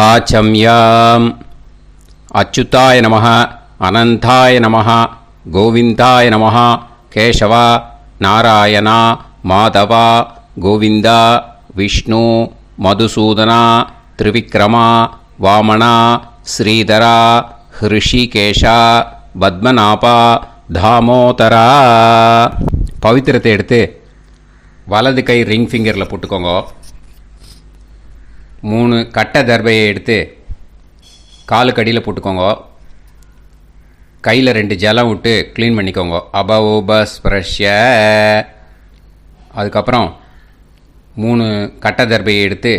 ஆச்சம்யாம். அச்சுதாய நமः, அனந்தாய நமः, கோவிந்தாய நமः, கேசவா, நாராயணா, மாதவா, கோவிந்தா, விஷ்ணு, மதுசூதனா, திரிவிக்ரமா, வாமனா, ஸ்ரீதரா, ஹிருஷிகேஷா, பத்மநாபா, தாமோதரா. பவித்திரத்தை எடுத்து வலது கை ரிங் ஃபிங்கரில் போட்டுக்கோங்க. 3 கட்டை தர்பையை எடுத்து காலுக்கடியில் போட்டுக்கோங்க. கையில் 2 ஜலம் விட்டு க்ளீன் பண்ணிக்கோங்க. அபவோபஸ்பிரஷ்ய. அதுக்கப்புறம் 3 கட்டை தர்பையை எடுத்து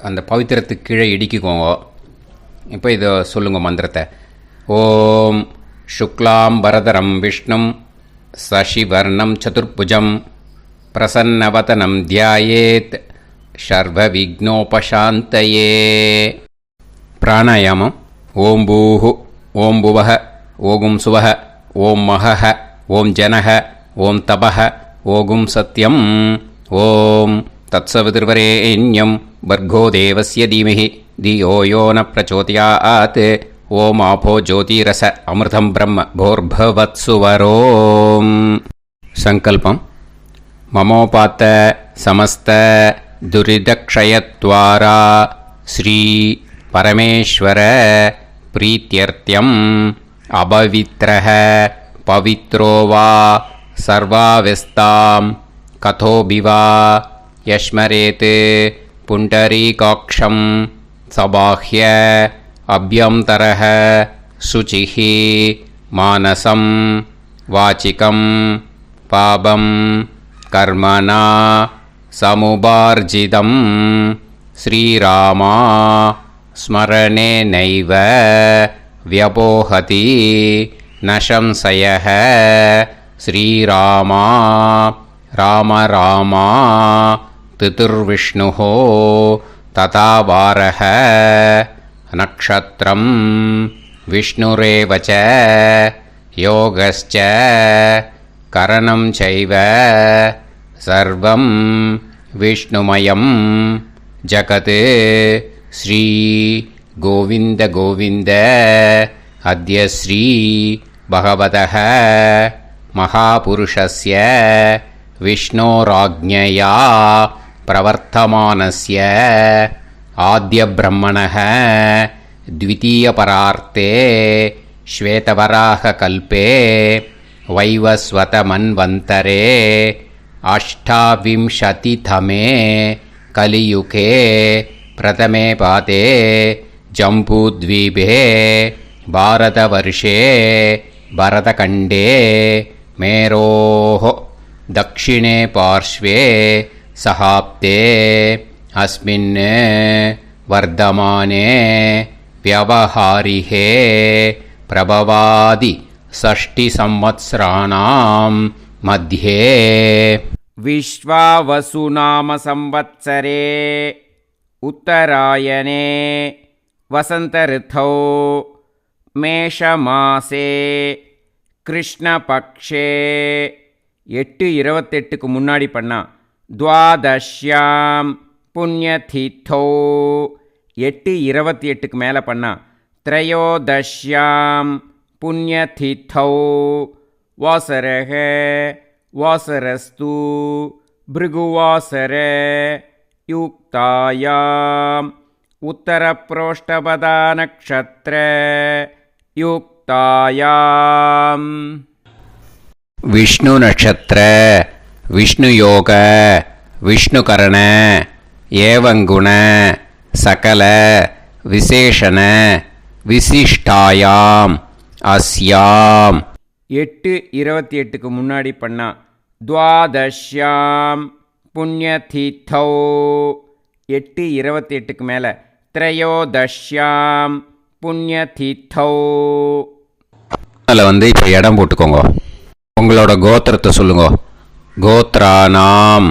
அந்த பவித்திரத்துக்கு கீழே இடிக்கிக்கோங்க. இப்போ இதை சொல்லுங்க மந்திரத்தை. ஓம் சுக்லாம் வரதரம் விஷ்ணும் சசிவர்ணம் சதுர்புஜம் பிரசன்னவதனம் தியாயேத் சர்வ விக்னோபசாந்தயே. பிராணாயாமம். ஓம் பூஹு, ஓம் புவஹ, ஓகும் சுவஹ, ஓம் மஹஹ, ஓம் ஜனஹ, ஓம் தபஹ, ஓகும் சத்யம். ஓம் தத்சவிதுர்வரேண்யம் பர்கோ தேவஸ்ய தீமஹி தியோ யோ ந பிரச்சோதயாத். ஓம் ஆபோ ஜோதிரச அமிர்தம் பிரம்ம போர்பவத்சுவரோம். சங்கல்பம். மமோபாத்த சமஸ்த துரிதக்ஷயத்வாரா ஸ்ரீ பரமேஸ்வர பிரீத்யர்த்தியம் அபவித்ரஹ பவித்ரோ வா சர்வாவஸ்தாம் கதோபிவா யஸ்மரேத் புண்டரீகாக்ஷம் சபாஹ்ய அப்யந்தரஹ சுசிஹ மானசம் வாசிகம் பாபம் கர்மணா சமுபார்ஜிதம் ஸ்ரீராமா ஸ்மரணேனைவ வ்யபோஹதி நசம்சயः. ஸ்ரீராமா ராம ராமா திதிர்விஷ்ணுः ததா வாரः. நக்ஷத்ரம் விஷ்ணுரேவ ச யோகஸ்ச கரணம் சைவ சர்வம் விஷ்ணுமயம் ஜகத். ஸ்ரீ கோவிந்த கோவிந்த அத்ய ஸ்ரீ பகவதः மகாபுருஷஸ்ய விஷ்ணோராஜ்ஞயா பிரவர்த்தமானஸ்ய ஆத்ய பிரம்மணः த்விதீயபரார்த்தே ஸ்வேதவராக கல்பே வைவஸ்வத மன்வந்தரே அஷ்டாவிம்சதிதமே கலியுகே பிரதமே பாதே ஜம்பூத்வீபே பாரதவர்ஷே பரதகண்டே மேரோः தக்ஷிணே பார்ஷ்வே சஹாப்தே அஸ்மின் வர்தமானே व्यवहारिहे प्रभवादि षष्टि संवत्सराणां मध्ये विश्वावसुनाम संवत्सरे उत्तरायणे वसन्तऋतौ மேஷமாசே கிருஷ்ணபக்ஷே 8:28க்கு முன்னாடி பண்ணா துவாதஷ்யாம் புண்ணியதிதோ 8:28க்கு மேலே பண்ணா த்ரயோதஷ்யாம் புண்ணியதிதோ வாசரக வாசரஸ்து பிருகுவாசர யுக்தாயாம் உத்தரப்ரோஷ்டபதா நக்ஷத்ர யுக்தாயாம். விஷ்ணு நட்சத்திர விஷ்ணு யோக விஷ்ணுகரண ஏவங்குண சகல விசேஷண விசிஷ்டாயாம் அஸ்யாம் 8:28க்கு முன்னாடி பண்ணா துவாதஷ்யாம் புண்ணியதிதோ 8:28க்கு மேலே த்ரயோதஷ்யாம் புண்ணியதிதோ. அதில் இப்போ இடம் போட்டுக்கோங்க. உங்களோட கோத்திரத்தை சொல்லுங்க. கோத்ரானாம்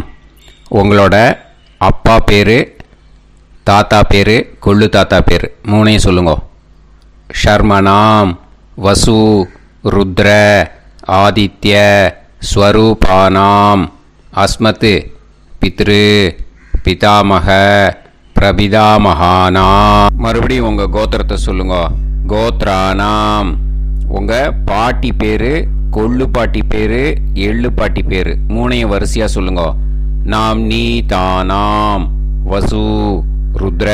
உங்களோட அப்பா பேர், தாத்தா பேர், கொள்ளு தாத்தா பேர் 3ஐயும் சொல்லுங்க. ஷர்மனாம் வசு ருத்ர ஆதித்ய ஸ்வரூபானாம் அஸ்மத் பித்ரு பிதாமக பிரபிதாமகானாம். மறுபடியும் உங்கள் கோத்திரத்தை சொல்லுங்க. கோத்ரானாம். உங்கள் பாட்டி பேர், கொள்ளு பாட்டி பேர், எள்ளு பாட்டி பேர் மூணையும் வரிசையாக சொல்லுங்க. நாம் நீ தானாம் வசு ருத்ர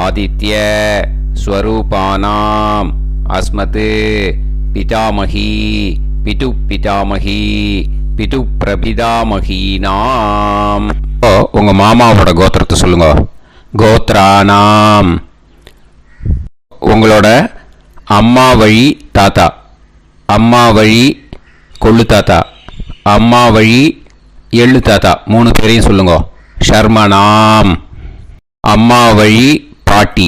ஆதித்ய ஸ்வரூபானாம் அஸ்மத் பிதாமகி பிது பிதாமகி பிது பிரபிதாமகீனாம். உங்கள் மாமாவோட கோத்திரத்தை சொல்லுங்க. கோத்ரானாம். உங்களோட அம்மா வழி தாத்தா, அம்மா வழி கொள்ளு தாத்தா, அம்மா வழி எள்ளு தாத்தா மூணு பேரையும் சொல்லுங்க. ஷர்மனாம். அம்மா வழி பாட்டி,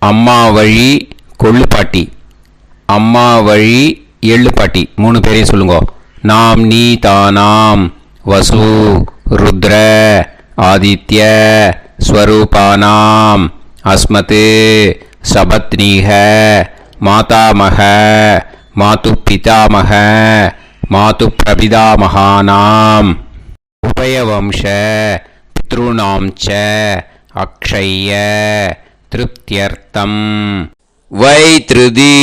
அம்மா வழி கொள்ளு பாட்டி, அம்மா வழி எள்ளு பாட்டி மூணு பேரையும் சொல்லுங்க. நாம் நீ தானாம் வசு ருத்ர ஆதித்ய ஸ்வரூபானாம் அஸ்மத் சபத்னீஹ மாதாமக மாது பிதாமக மாது பிரபிதாமகானாம் உபயவம்ச பித்ருணாம் ச அக்ஷய திருப்தியர்த்தம் வைத்ருதி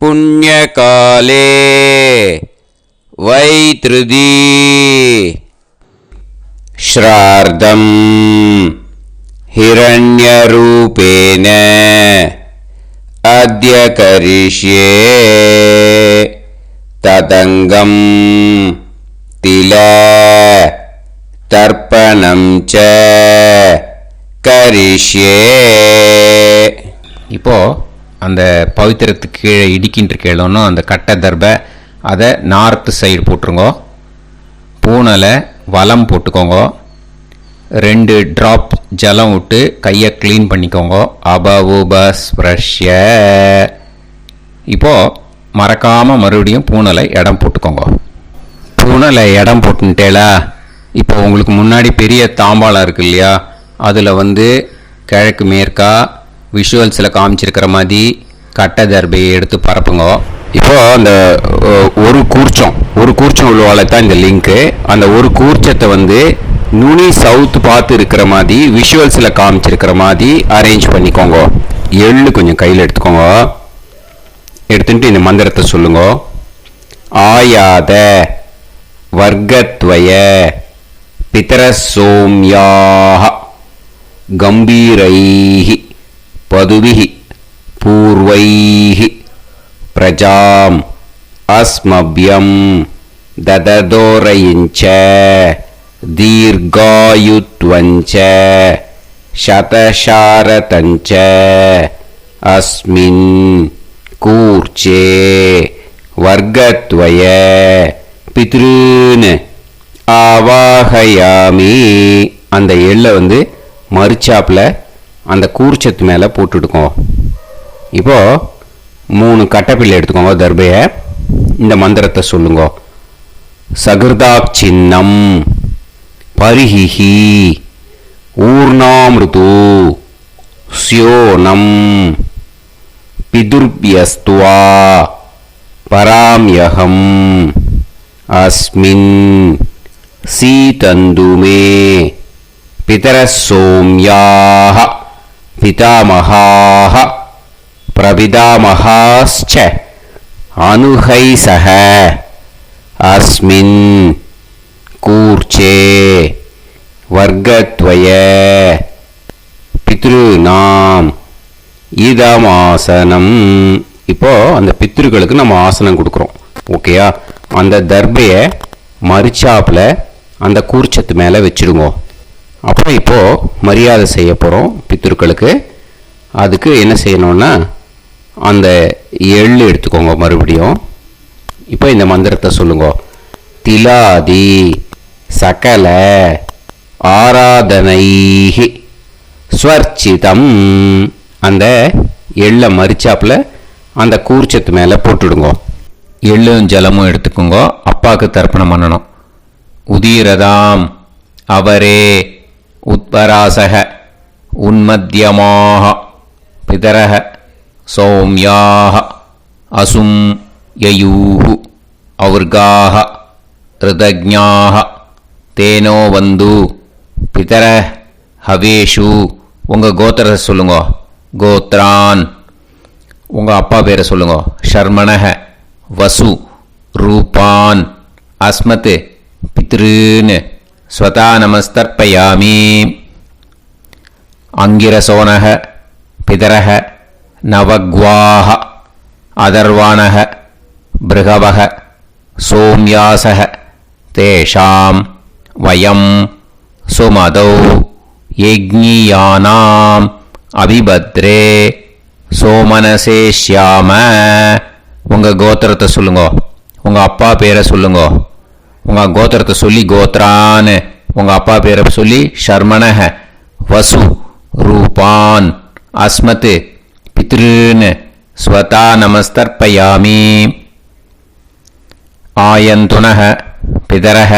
புண்ணியகாலே வைத்ருதி ஸ்ரார்த்தம் ஹிரண்யரூபேன அத்ய கரிஷ்யே ததங்கம் தில தர்ப்பணம் ச கரிஷ்யே. இப்போ அந்த பவித்திரத்துக்கு கீழே இடிக்கின்ற கேளோன்னு அந்த கட்டை தர்பை அதை நார்த்து சைடு போட்டுருங்க. பூனலை வலம் போட்டுக்கோங்க. 2 ட்ராப் ஜலம் விட்டு கையை க்ளீன் பண்ணிக்கோங்க. அபவுபஸ்ப்ரஷ்ய. இப்போது மறக்காமல் மறுபடியும் பூனலை இடம் போட்டுக்கோங்க. பூனலை இடம் போட்டுட்டேலா. இப்போ உங்களுக்கு முன்னாடி பெரிய தாம்பாளம் இருக்கு இல்லையா, அதில் கிழக்கு மேற்கா விஷுவல்ஸில் காமிச்சிருக்கிற மாதிரி கட்டை தர்பையை எடுத்து பரப்புங்க. இப்போது அந்த ஒரு கூர்ச்சம் உள்ளவால தான் இந்த லிங்க்கு. அந்த ஒரு கூர்ச்சத்தை நுனி சவுத் பார்த்து இருக்கிற மாதிரி விஷுவல்ஸில் காமிச்சிருக்கிற மாதிரி அரேஞ்ச் பண்ணிக்கோங்க. எள்ளு கொஞ்சம் கையில் எடுத்துக்கோங்க. எடுத்துட்டு இந்த மந்திரத்தை சொல்லுங்க. ஆயாத வர்க்கத்வய பிதரசோம்யாக கம்பீரைஹி பதுவிஹி பூர்வைஹி பிரஜாம் அஸ்மப்யம் தததோரயிஞ்ச தீர்காயுத்வஞ்ச சதசாரதஞ்ச அஸ்மின் கூர்ச்சே வர்க்கத்வய பித்ருன் ஆவாஹயாமி. அந்த எள்ளை மறுச்சாப்பில் அந்த கூர்ச்சத்து மேலே போட்டுடுக்கோம். இப்போது 3 கட்டைப்பிள்ளை எடுத்துக்கோங்க. தர்பையை இந்த மந்திரத்தை சொல்லுங்க. சகிருதாப் சின்னம் பரிஹிஹி ஊர்ணாமிருது ஸ்யோனம் பிதுர்பியஸ்துவா பராம்யகம் அஸ்மின் சீதந்துமே பிதரசோம்யாக பிதாமகாः பிரபிதாமகாஸ்ச அனுஹைசஹ அஸ்மின் கூர்ச்சே வர்க்கத்வய பித்ருநாம் இதமாசனம். இப்போ அந்த பித்ருக்களுக்கு நம்ம ஆசனம் கொடுக்குறோம். ஓகேயா? அந்த தர்பையை மறுச்சாப்பில் அந்த கூர்ச்சத்து மேலே வச்சுடுங்க. அப்புறம் இப்போது மரியாதை செய்ய போகிறோம் பித்ருக்களுக்கு. அதுக்கு என்ன செய்யணும்னா அந்த எள்ளு எடுத்துக்கோங்க. மறுபடியும் இப்போ இந்த மந்திரத்தை சொல்லுங்க. திலாதி சகல ஆராதனைஹி ஸ்வர்ச்சிதம். அந்த எள்ளை மரிச்சாப்பில் அந்த கூர்ச்சத்து மேலே போட்டுடுங்க. எள்ளும் ஜலமும் எடுத்துக்கோங்க. அப்பாவுக்கு தர்ப்பணம் பண்ணணும். உதீரதாம் அவரே உத்பராசக உன்மத்தியமாக பிதரக சௌமியாக அசும் யயூஹு அவர்காக ரிதஜ்ஞாக தேனோ வந்து பிதர ஹவேஷு உங்கள் கோத்திரத்தை சொல்லுங்க. கோத்ரான் உங்கள் அப்பா பேரை சொல்லுங்க. ஷர்மணஹ வசு ரூபான் அஸ்மத் பித்ருன்னு ஸ்வதா நமஸ்தர்ப்பயாமி. அங்கிரசோனஹ பிதரஹ நவக்வாஹ அதர்வாணஹ பிருகவஹ சோம்யாசஹ தேஷாம் வயம் சுமதௌ யஜ்ஞியானாம் அபிபத்ரே சோமனசேஷ்யாம. உங்கள் கோத்திரத்தை சொல்லுங்க. உங்கள் அப்பா பேரை சொல்லுங்க. உங்கள் கோத்திரத்தை சொல்லி கோத்ரான்னு உங்கள் அப்பா பேரை சொல்லி ஷர்மணஹ வசு ரூபான் அஸ்மத் பித்ருன்னு ஸ்வதா நமஸ்தர்ப்பயாமி. ஆயந்துனஹ பிதரஹ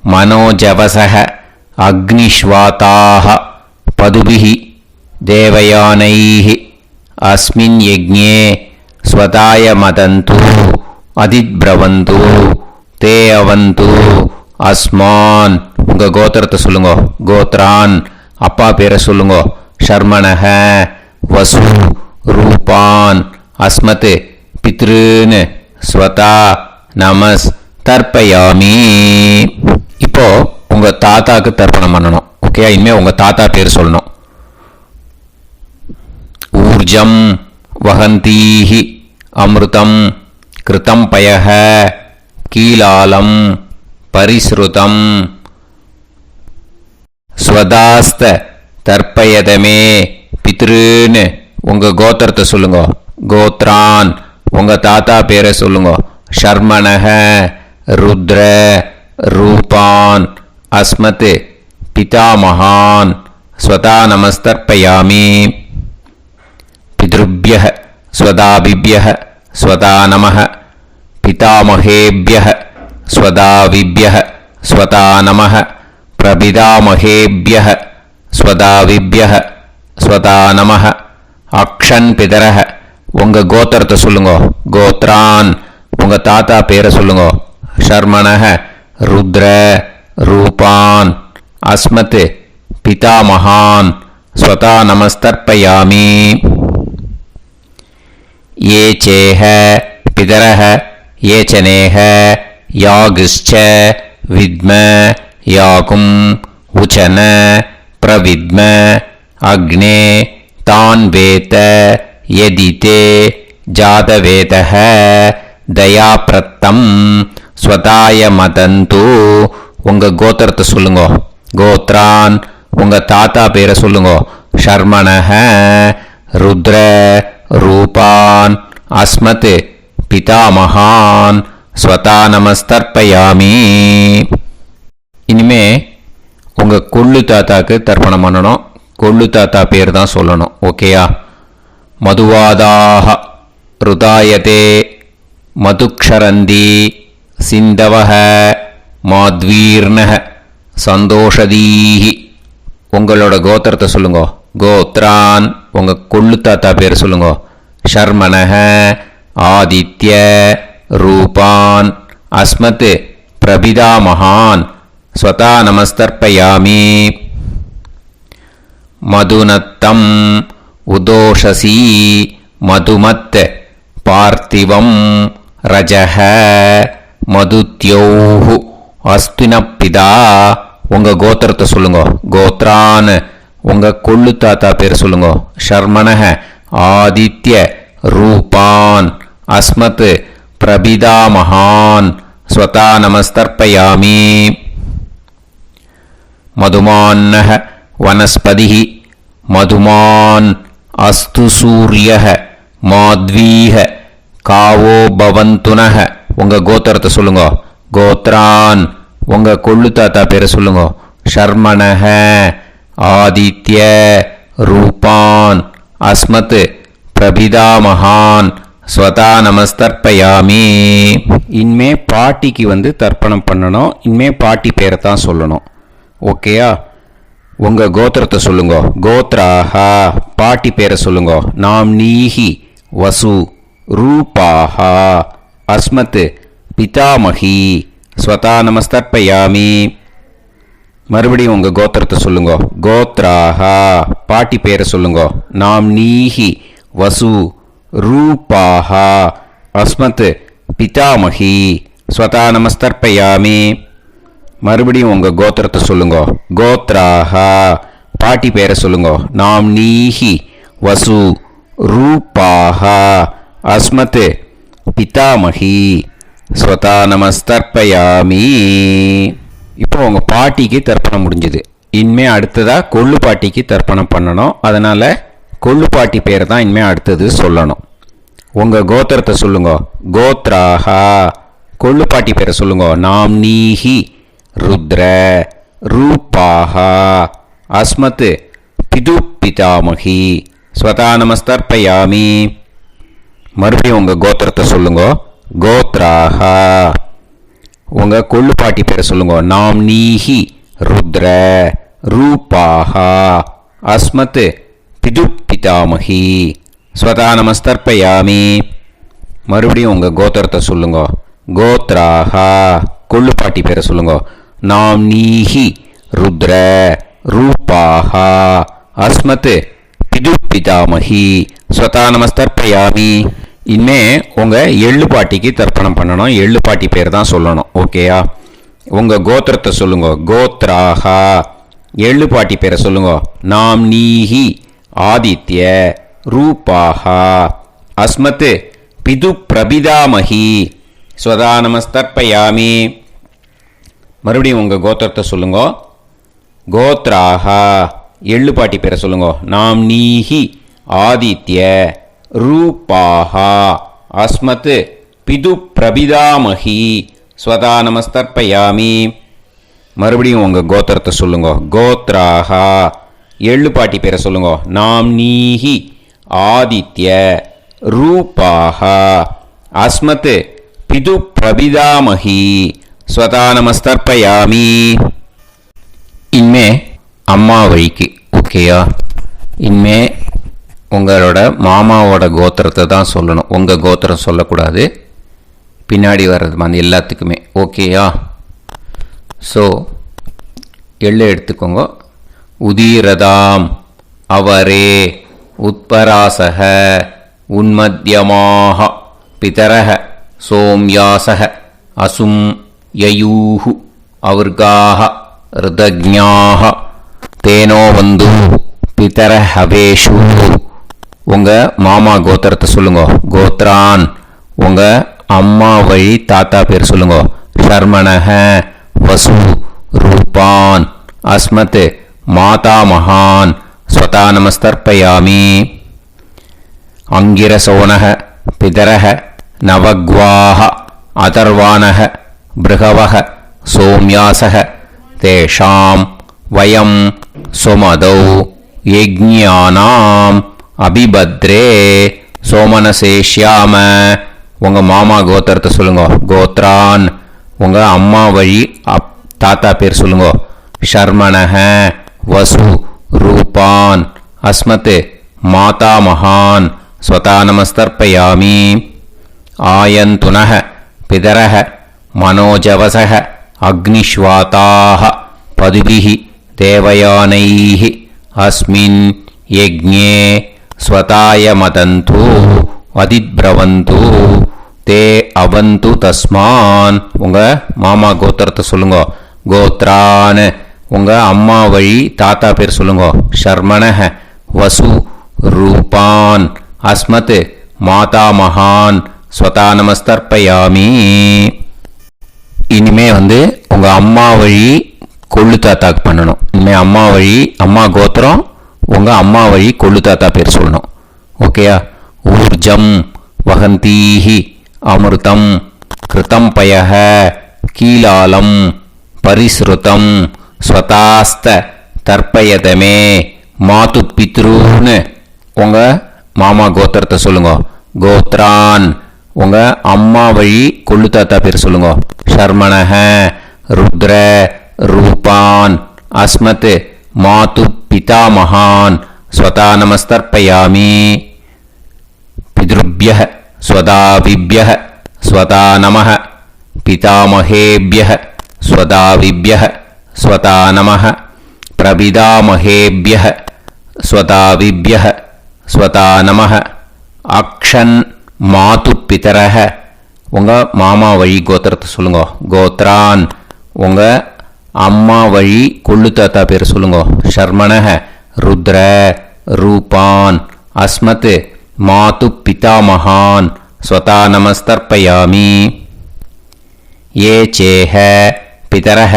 மனோஜவசஹ அக்னிஷ்வாதாஹ பதுபிஹி தேவயானைஹி அஸ்மின் யஜ்ஞே ஸ்வதாய மதந்து அதித்ப்ரவந்து தே அவந்து அஸ்மான். உங்கள் கோத்திரத்தை சொல்லுங்க. கோத்ரான் அப்பா பேரை சொல்லுங்க. ஷர்மணஹ வசு ரூபான் அஸ்மத் பித்ருன்னு ஸ்வதா நமஸ் தர்ப்பயாமி. இப்போ உங்கள் தாத்தாக்கு தர்ப்பணம் பண்ணணும். ஓகே, இனிமேல் உங்கள் தாத்தா பேர் சொல்லணும். ஊர்ஜம் வஹந்தீஹி அமிர்தம் கிருதம் பயஹ கீலாலம் பரிஸ்ருதம் ஸ்வதாஸ்த தர்ப்பயதமே பித்ருன்னு உங்கள் கோத்திரத்தை சொல்லுங்க. கோத்ரான் உங்கள் தாத்தா பேரை சொல்லுங்க. ஷர்மணஹ ருத்ர ரூபான் அஸ்மத் பிதாமகான் ஸ்வதா நமஸ்தர்ப்பயாமி. பித்ருப்யஹ ஸ்வதாபிப்யஹ ஸ்வதா நமஹ பிதாமகேப்யஹ ஸ்வதாவிப்யஹ ஸ்வதா நமஹ பிரபிதாமகேப்யஹ ஸ்வதாவிப்யஹ ஸ்வதா நமஹ. அக்ஷன் பிதரஹ உங்கள் கோத்திரத்தை சொல்லுங்க. கோத்ரான் உங்கள் தாத்தா பேரை சொல்லுங்க. ஷர்மணஹ ருத்ர ரூபான் அஸ்மத் பிதாமகான் ஸ்வதா நமஸ்தர்ப்பயாமி. ये चेह पितरः ये चनेह यागश्च विद्म याकुं उचन प्रविद्म अग्ने तान् वेत यदिते जातवेतः दयाप्रत्तं स्वताय मदन्तु. உங்கள் கோத்திரத்தை சொல்லுங்க. கோத்ரான் உங்கள் தாத்தா பேரை சொல்லுங்க. ஷர்மணஹ ருத்ர ரூபான் அஸ்மத் பிதாமகான் ஸ்வதா நமஸ்தர்ப்பயாமி. இனிமே உங்கள் கொள்ளு தாத்தாக்கு தர்ப்பணம் பண்ணணும். கொள்ளு தாத்தா பேர் தான் சொல்லணும். ஓகேயா? மதுவாதாக ருதாயதே மதுக்ஷரந்தி சிந்தவஹ மாத்வீர்ணஹ சந்தோஷதீஹி. உங்களோட கோத்திரத்தை சொல்லுங்க. கோத்ரான் உங்கள் கொள்ளு தாத்தா பேர் சொல்லுங்க. ஷர்மணஹ ஆதித்ய ரூபான் அஸ்மத் பிரபிதாமகான் ஸ்வதா நமஸ்தர்ப்பயாமி. மதுநத்தம் உதோஷசி மதுமத் பார்த்திவம் ரஜஹ மதுத்யோஹு அஸ்தினப்பிதா. உங்கள் கோத்திரத்தை சொல்லுங்க. கோத்ரான் உங்கள் கொள்ளு தாத்தா பேர் சொல்லுங்க. ஷர்மணஹ ஆதித்ய ரூபான் அஸ்மத் பிரபிதாமகான் ஸ்வதா நமஸ்தர்ப்பயாமி. மதுமான்னஹ வனஸ்பதிஹ மதுமான் அஸ்து சூரியஹ மாத்வீஹ காவோ பவந்துனஹ. உங்கள் கோத்திரத்தை சொல்லுங்க. கோத்ரான் உங்கள் கொள்ளு தாத்தா பேரை சொல்லுங்க. ஷர்மணஹ ஆதித்ய ரூபான் அஸ்மத் பிரபிதாமகான் ஸ்வதா நமஸ்தர்ப்பயாமி. இனிமே பாட்டிக்கு தர்ப்பணம் பண்ணணும். இனிமே பாட்டி பேரை தான் சொல்லணும். ஓகேயா? உங்கள் கோத்திரத்தை சொல்லுங்க. கோத்ராஹா பாட்டி பேரை சொல்லுங்க. நாம் நீஹி வசு ரூபாஹா அஸ்மத் பிதாமகி ஸ்வதா நமஸ்தர்ப்பயாமி. மறுபடியும் உங்கள் கோத்திரத்தை சொல்லுங்க. கோத்ராஹா பாட்டி பேரை சொல்லுங்க. நாம் நீஹி வசு ரூபாஹா அஸ்மத் பிதாமகி ஸ்வதா நமஸ்தர்ப்பயாமி. மறுபடியும் உங்கள் கோத்திரத்தை சொல்லுங்க. கோத்ராஹா பாட்டி பேரை சொல்லுங்க. நாம் நீஹி வசு ரூபாஹா அஸ்மத் பிதாமகி ஸ்வதா நமஸ்தர்ப்பயாமி. இப்போ உங்கள் பாட்டிக்கு தர்ப்பணம் முடிஞ்சுது. இனிமே அடுத்ததாக கொள்ளு பாட்டிக்கு தர்ப்பணம் பண்ணணும். அதனால் கொள்ளு பாட்டி பேரை தான் இனிமே அடுத்தது சொல்லணும். உங்கள் கோத்திரத்தை சொல்லுங்க. கோத்ராஹா கொள்ளு பாட்டி பேரை சொல்லுங்க. நாம் நீஹி ருத்ர ரூபாஹா அஸ்மத் பிது பிதாமகி ஸ்வதா நமஸ்தர்ப்பயாமி. மறுபடியும் உங்கள் கோத்திரத்தை சொல்லுங்க. கோத்ராஹா உங்கள் கொள்ளு பாட்டி பேரை சொல்லுங்க. நாம் நீஹி ருத்ர ரூபாஹா அஸ்மத் பிது பிதாமகி ஸ்வதா நமஸ்தர்ப்பயாமி. மறுபடியும் உங்கள் கோத்திரத்தை சொல்லுங்க. கோத்ராஹா கொள்ளு பாட்டி பேரை சொல்லுங்க. நாம் நீஹி ருத்ர ரூபாஹா அஸ்மத் பிது பிதாமகி ஸ்வதா நமஸ்தர்ப்பயாமி. இனிமே உங்கள் எள்ளு பாட்டிக்கு தர்ப்பணம் பண்ணணும். எள்ளு பாட்டி பேர் தான் சொல்லணும். ஓகேயா? உங்கள் கோத்திரத்தை சொல்லுங்க. கோத்ராஹா எள்ளு பாட்டி பேரை சொல்லுங்க. நாம் நீஹி ஆதித்ய ரூபாஹா அஸ்மத் பிது பிரபிதாமகி ஸ்வதா நமஸ்தர்ப்பயாமி. மறுபடியும் உங்கள் கோத்திரத்தை சொல்லுங்க. கோத்ராஹா எள்ளு பாட்டி பேரை சொல்லுங்க. நாம் நீஹி ஆதித்ய ரூபாஹா அஸ்மத் பிது பிரபிதாமகி ஸ்வதா நமஸ்தர்ப்பயாமி. மறுபடியும் உங்கள் கோத்திரத்தை சொல்லுங்க. கோத்ராஹா எள்ளு பாட்டி பேரை சொல்லுங்க. நாம் நீஹி ஆதித்ய ரூபாஹா அஸ்மத் பிது பிரபிதாமகி ஸ்வதா நமஸ்தர்ப்பயாமி. இனிமே அம்மா வழிக்கு. ஓகேயா? இனிமே உங்களோட மாமாவோட கோத்திரத்தை தான் சொல்லணும். உங்கள் கோத்திரம் சொல்லக்கூடாது. பின்னாடி வர்றது மாதிரி எல்லாத்துக்குமே. ஓகேயா? ஸோ எள்ளு எடுத்துக்கோங்க. உதீரதாம் அவரே உத்பராசக உன்மத்யமாக பிதரக சோம்யாசக அசும் யயூஹு அவர்காக ருதஜ்ஞாக தேனோ வந்து பிதர ஹவேஷு. உங்கள் மாமா கோத்திரத்தை சொல்லுங்க. கோத்ரான் உங்கள் அம்மா வழி தாத்தா பேர் சொல்லுங்க. ஷர்மணஹ வசு ரூபான் அஸ்மத் மாதா மகான் ஸ்வதா நமஸ்தர்ப்பயாமி. அங்கிரசோனஹ பிதரஹ நவக்வாஹ அதர்வானஹ பிருகவஹ சோம்யாசஹ தேஷாம் வயம் சுமதௌ யஜ்ஞானாம் அபிபத்ரே சோமனசேஷ்யாம. உங்கள் மாமா கோத்திரத்தை சொல்லுங்க. கோத்ரான் உங்கள் அம்மா வழி தாத்தா பேர் சொல்லுங்க. ஷர்மணஹ வசு ரூபான் அஸ்மத் மாதா மகான் ஸ்வதா நமஸ்தர்ப்பயாமி. ஆயந்துனஹ பிதரஹ மனோஜவசஹ அக்னிஷ்வாதாஹ பதுபிஹி தேவயானைஹ அஸ்மின் யஜ்ஞே ஸ்வதாய மதந்து அதிப்ரவந்து தே அவந்து தஸ்மான். உங்கள் மாமா கோத்திரத்தை சொல்லுங்க. கோத்ரான் உங்கள் அம்மா வழி தாத்தா பேர் சொல்லுங்க. ஷர்மணஹ வசு ரூபான் அஸ்மத் மாதா மகான் ஸ்வதா நமஸ்தர்ப்பயாமி. இனிமே உங்கள் அம்மா வழி கொள்ளு தாத்தாக்கு பண்ணணும். இனிமேல் அம்மா வழி அம்மா கோத்திரம் உங்கள் அம்மா வழி கொள்ளு தாத்தா பேர் சொல்லணும். ஓகேயா? ஊர்ஜம் வகந்தீஹி அமிர்தம் கிருதம் பயஹ கீலாலம் பரிஸ்ருதம் ஸ்வதாஸ்த தர்ப்பயதமே மாது பித்ருன்னு. உங்கள் மாமா கோத்திரத்தை சொல்லுங்க. கோத்ரான் உங்கள் அம்மா வழி கொள்ளு தாத்தா பேர் சொல்லுங்க. ஷர்மணஹ ருத்ர ரூபான் அஸ்மத் மாது பிதா மகான் ஸ்வதா நமஸ்தர்ப்பயாமி. பித்ருப்யஹ ஸ்வதாவிப்யஹ ஸ்வதா நமஹ பிதாமகேப்யஹ ஸ்வதாவிப்யஹ ஸ்வதா நமः பிரபிதாமஹேப்யः ஸ்வதாவிப்யः ஸ்வதா நமः அக்ஷன் மாது பிதரஹ உங்கள் மாமா வழி கோத்திரத்தை சொல்லுங்க. கோத்ரான் உங்கள் அம்மா வழி கொள்ளு தாத்தா பேர் சொல்லுங்க. ஷர்மணஹ ருத்ர ரூபான் அஸ்மத் மாது பிதாமகான் ஸ்வதா நமஸ்தர்ப்பயாமி. ये चेह पितरः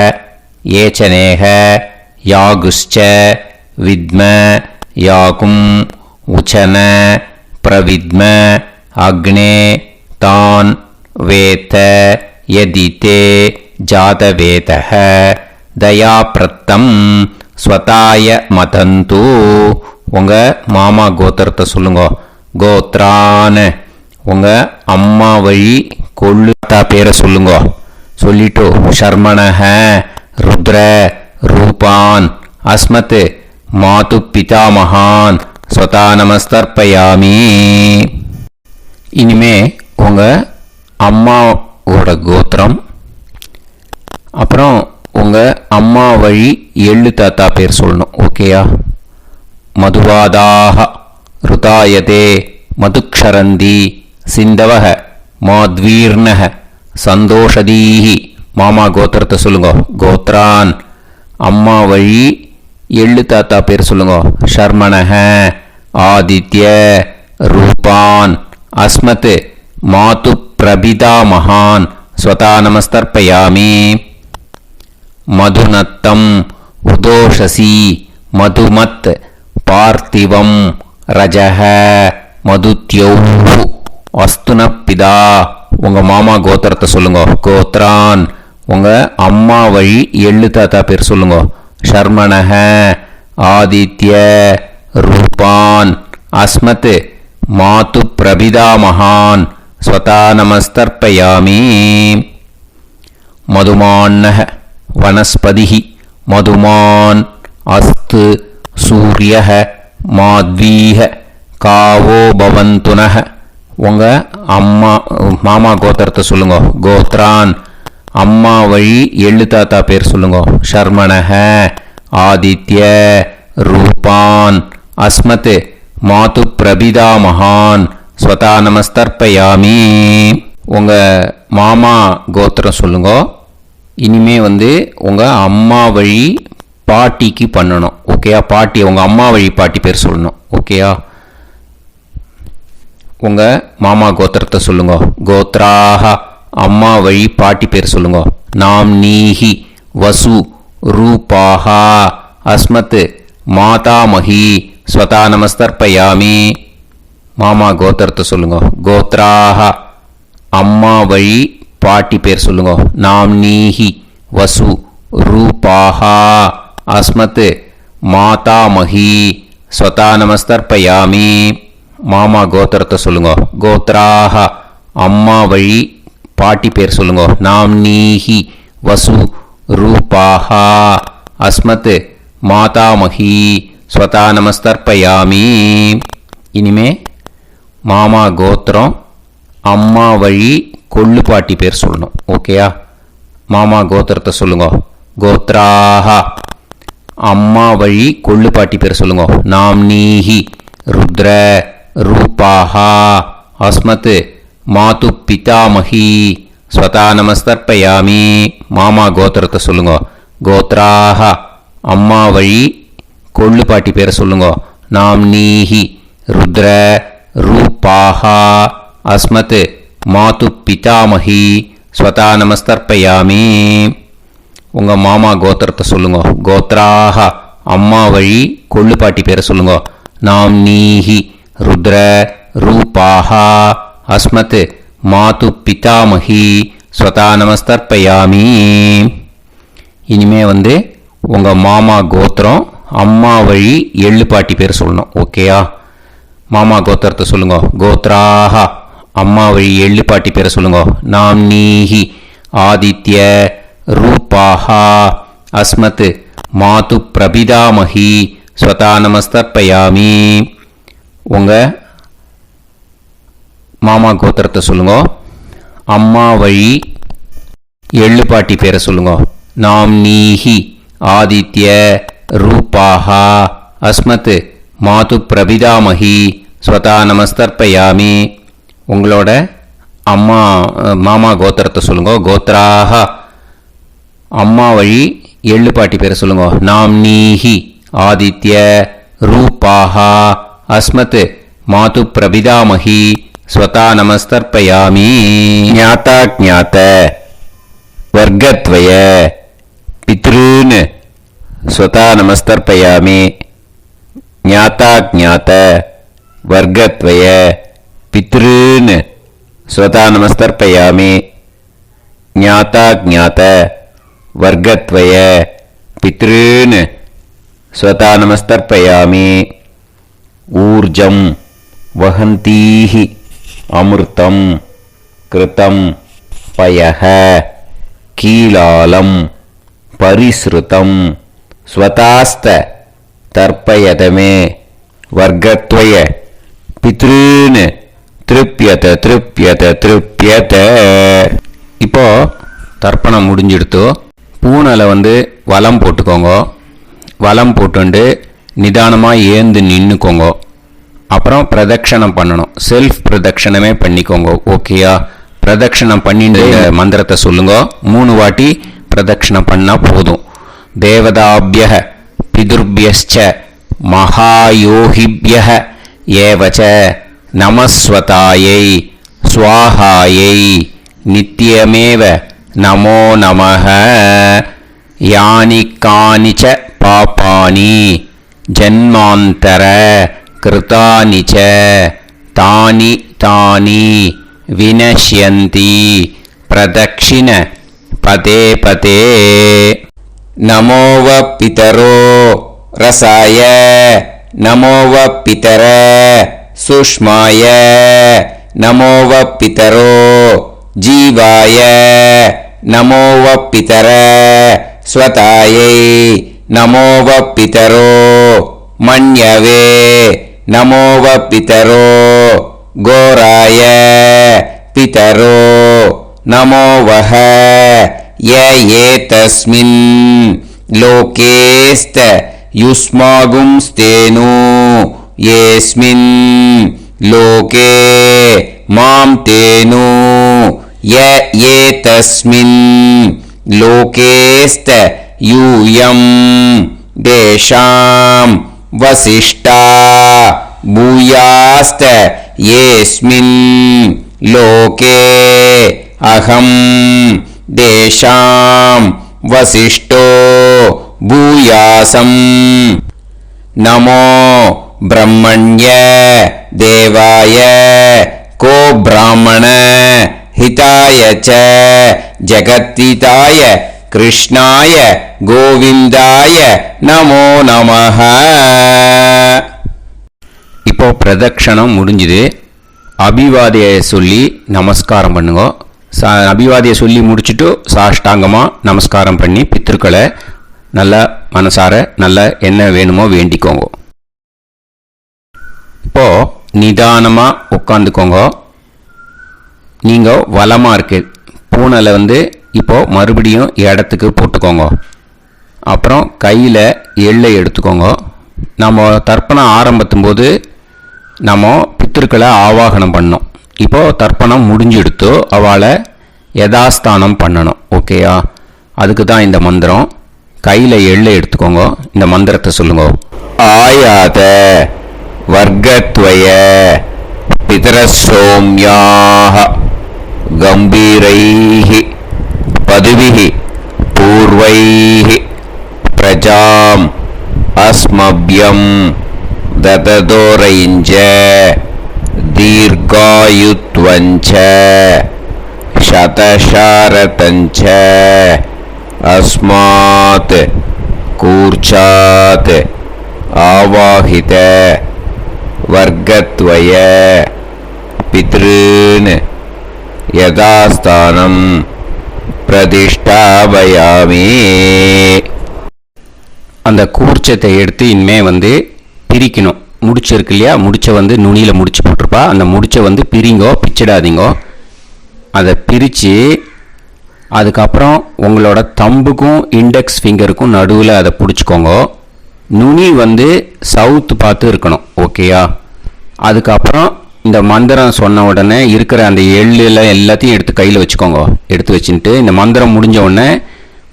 ये च नेह यागुश्च विद्म याकुम् उचन प्रविद्म अग्ने तान् वेत यदिते जातवेतः दयाप्रत्तं स्वताय मतन्तु உங்கள் மாமா கோத்திரத்தை சொல்லுங்க. கோத்ரான் உங்கள் அம்மா வழி கொள்ளு தாத்தா பேரை சொல்லுங்க. சொல்லிட்டு ஷர்மணஹ ருத்ர ரூபான் அஸ்மத் மாது பிதாமகான் ஸ்வதா நமஸ்தர்ப்பயாமி. இனிமே உங்கள் அம்மாவோட கோத்திரம், அப்புறம் உங்கள் அம்மா வழி எள்ளு தாத்தா பேர் சொல்லணும். ஓகேயா? மதுவாதாக ருதாயதே மதுக்ஷரந்தி சிந்தவக மாத்வீர்ணக சந்தோஷதீஹி. மாமா கோத்திரத்தை சொல்லுங்க. கோத்ரான் அம்மா வழி எள்ளு தாத்தா பேர் சொல்லுங்க. ஷர்மணஹ ஆதித்ய ரூபான் அஸ்மத் மாது பிரபிதா மகான் ஸ்வதா நமஸ்தர்ப்பயாமி. மதுநத்தம் உதோஷசி மதுமத் பார்த்திவம் ரஜஹ மதுத்யௌஹு அஸ்துனப்பிதா. உங்கள் மாமா கோத்திரத்தை சொல்லுங்க. கோத்ரான் உங்கள் அம்மா வழி எள்ளு தாத்தா பேர் சொல்லுங்க. ஷர்மணஹ ஆதித்ய ரூபான் அஸ்மத் மாது பிரபிதா மகான் ஸ்வதா நமஸ்தர்ப்பயாமி. மதுமான்னஹ வனஸ்பதிஹி மதுமான் அஸ்து சூரியஹ மாத்வீஹ காவோ பவந்துனஹ. உங்கள் மாமா கோத்திரத்தை சொல்லுங்க. கோத்ரான் அம்மா வழி எள்ளு தாத்தா பேர் சொல்லுங்க. ஷர்மணஹ ஆதித்ய ரூபான் அஸ்மத் மாது பிரபிதா மகான் ஸ்வதா நமஸ்தர்ப்பயாமி. உங்கள் மாமா கோத்திரம் சொல்லுங்க. இனிமே உங்கள் அம்மா வழி பாட்டிக்கு பண்ணணும். ஓகேயா? பாட்டி உங்கள் அம்மா வழி பாட்டி பேர் சொல்லணும். ஓகேயா? உங்கள் மாமா கோத்திரத்தை சொல்லுங்க. கோத்ராஹ அம்மா வழி பாட்டி பேர் சொல்லுங்க. நாம் நீஹி வசு ரூபாஹா அஸ்மத் மாதாமஹி ஸ்வதா நமஸ்தர்ப்பயாமி. மாமா கோத்திரத்தை சொல்லுங்க. கோத்ராஹ அம்மா வழி பாட்டி பேர் சொல்லுங்க. நாம் நீஹி வசு ரூபாஹா அஸ்மத் மாதாமஹி ஸ்வதா நமஸ்தர்ப்பயாமி. மாமா கோத்திரத்தை சொல்லுங்க. கோத்ராஹ அம்மா வழி பாட்டி பேர் சொல்லுங்க. நாம் நீஹி வசு ரூபாஹா அஸ்மத் மாதாமஹி ஸ்வதா நமஸ்தர்ப்பயாமி. இனிமே மாமா கோத்திரம் அம்மா வழி கொள்ளு பாட்டி பேர் சொல்லணும். ஓகேயா? மாமா கோத்திரத்தை சொல்லுங்க. கோத்ராஹ அம்மா வழி கொள்ளு பாட்டி பேர் சொல்லுங்க. நாம் நீஹி ருத்ர ரூபாஹா அஸ்மத் மாது பிதாமஹி ஸ்வதா நமஸ்தர்ப்பயாமி. மாமா கோத்திரத்தை சொல்லுங்க. கோத்ராஹ அம்மா வழி கொள்ளு பாட்டி பேரை சொல்லுங்க. நாம் நீஹி ருத்ர ரூபாஹா அஸ்மத் மாது பிதாமஹி ஸ்வதா நமஸ்தர்ப்பயாமி. உங்கள் மாமா கோத்திரத்தை சொல்லுங்க. கோத்ராஹ அம்மா வழி கொள்ளு பாட்டி பேரை சொல்லுங்க. நாம் நீஹி ருத்ர ரூபாஹா அஸ்மத் மாது பிதாமஹி ஸ்வதா நமஸ்தர்ப்பயாமி. இனிமே உங்கள் மாமா கோத்திரம் அம்மா வழி எள்ளு பாட்டி பேர் சொல்லணும். ஓகேயா? மாமா கோத்திரத்தை சொல்லுங்க. கோத்ராஹ அம்மா வழி எள்ளு பாட்டி பேரை சொல்லுங்க. நாம் நீஹி ஆதித்ய ரூபாஹா அஸ்மத் மாது பிரபிதாமஹி ஸ்வதா நமஸ்தர்ப்பயாமி. உங்கள் மாமா கோத்திரத்தை சொல்லுங்க. அம்மா வழி எள்ளு பாட்டி பேரை சொல்லுங்க. நாம் நீஹி ஆதித்ய ரூபாः அஸ்மத் மாது பிரபிதாமகி ஸ்வதா நமஸ்தர்ப்பயாமி. உங்களோட அம்மா மாமா கோத்திரத்தை சொல்லுங்க. கோத்ராக அம்மா வழி எள்ளு பாட்டி பேரை சொல்லுங்க. நாம்னீஹி ஆதித்ய ரூபாः அஸ்மத் மாது பிரபிதாமகி ஸ்வதா நமஸ்தர்ப்பயாமி. ஞாதா ஞாத வர்க்கத்வய பித்ருன் ஸ்வதா நமஸ்தர்ப்பயாமி. ஞாதா ஞாத வர்க்கத்வய பித்ருன் ஸ்வதா நமஸ்தர்ப்பயாமி. ஞாதா ஞாத வர்க்கத்வய பித்ருன் ஸ்வதா நமஸ்தர்ப்பயாமி. ஊர்ஜம் வஹந்தீஹி அமிர்தம் கிருதம் பயஹ கீலாலம் பரிஸ்ருதம் ஸ்வதாஸ்த தர்ப்பயதமே. வர்க்கத்வய பித்ருன் திருப்யத திருப்யத திருப்யத. இப்போ தர்ப்பணம் முடிஞ்சிடுத்தோ. பூனலை வலம் போட்டுக்கோங்க. வலம் போட்டுண்டு நிதானமாக ஏந்து நின்றுக்கோங்க. அப்புறம் பிரதட்சணம் பண்ணணும். செல்ஃப் பிரதட்சணமே பண்ணிக்கோங்க. ஓகேயா? பிரதட்சணம் பண்ணிட்டு மந்திரத்தை சொல்லுங்க. 3 வாட்டி பிரதட்சணம் பண்ணால் போதும். தேவதாபிய பிதுர்பியஸ்ச மகாயோகிபிய ஏவச்ச நமஸ்வதாயை ஸ்வாஹாயை நித்யமேவ நமோ நமஹ. யானி கானிச்ச பாபானி ஜன்மாந்தர கிருதானிச்ச தானி தானி வினஷ்யந்தி பிரதக்ஷிண பதே பதே. நமோவ பிதரோ ரசாய நமோவ பிதர சுஷ்மாய நமோவ பிதரோ ஜீவாய நமோவ பிதர ஸ்வதாயை நமோவ பிதரோ மன்யவே நமோவ பிதரோ கோராய பிதரோ நமோவஹ. ய ஏதஸ்மின் லோகேஸ்த யுஸ்மாகும்ஸ்தேனு ஏஸ்மின் லோகே மாம் தேனு. ய ஏதஸ்மின் லோகேஸ்த யூயம் தேஷாம் வசிஷ்டா பூயாஸ்த ஏஸ்மின் லோகே அகம் தேஷாம் வசிஷ்டோ பூயாசம். நமோ பிரம்மண்ய தேவாய கோ பிராமண ஹிதாய ச ஜகத்ஹிதாய கிருஷ்ணாய கோவிந்தாய நமோ நமஹ. இப்போ பிரதட்சணம் முடிஞ்சுது. அபிவாதியை சொல்லி நமஸ்காரம் பண்ணுங்க. அபிவாதியை சொல்லி முடிச்சுட்டு சாஷ்டாங்கமாக நமஸ்காரம் பண்ணி பித்ருக்களை நல்ல மனசார நல்ல என்ன வேணுமோ வேண்டிக்கோங்க. இப்போ நிதானமாக உட்காந்துக்கோங்க. நீங்கள் வலமாக இருக்கு பூனலை இப்போ மறுபடியும் இடத்துக்கு போட்டுக்கோங்க. அப்புறம் கையில் எள்ளை எடுத்துக்கோங்க. நம்ம தர்ப்பணம் ஆரம்பித்தும் போது நம்ம பித்திருக்களை ஆவாகனம் பண்ணோம். இப்போது தர்ப்பணம் முடிஞ்செடுத்து அவளை யதாஸ்தானம் பண்ணணும். ஓகேயா? அதுக்கு தான் இந்த மந்திரம். கையில் எள்ளை எடுத்துக்கோங்க. இந்த மந்திரத்தை சொல்லுங்க. ஆயாத வர்க்கத்வய பிதரசோம்யாக கம்பீரைஹி பதுவிஹி பூர்வைஹி பிரஜாம் அஸ்மப்யம் தததோரைஞ்ச தீர்காயுத்வஞ்ச சதசாரதஞ்ச அஸ்மாத் கூர்ச்சாத் ஆவாஹித வர்க்கத்வய பித்ருன் யதாஸ்தானம் பிரதிஷ்டாபயாமி. அந்த கூர்ச்சத்தை எடுத்து இனிமே பிரிக்கணும். முடிச்சு இருக்கு இல்லையா? முடிச்சை நுனியில் முடிச்சு போட்டிருப்பா. அந்த முடிச்சை பிரிங்கோ, பிச்சிடாதீங்கோ. அதை பிரித்து அதுக்கப்புறம் உங்களோட தம்புக்கும் இண்டெக்ஸ் ஃபிங்கருக்கும் நடுவில் அதை பிடிச்சிக்கோங்க. நுனி வந்து சவுத்து பார்த்து இருக்கணும். ஓகேயா? அதுக்கப்புறம் இந்த மந்திரம் சொன்ன உடனே இருக்கிற அந்த எள்ளில் எல்லாத்தையும் எடுத்து கையில் வச்சுக்கோங்க. எடுத்து வச்சுட்டு இந்த மந்திரம் முடிஞ்ச உடனே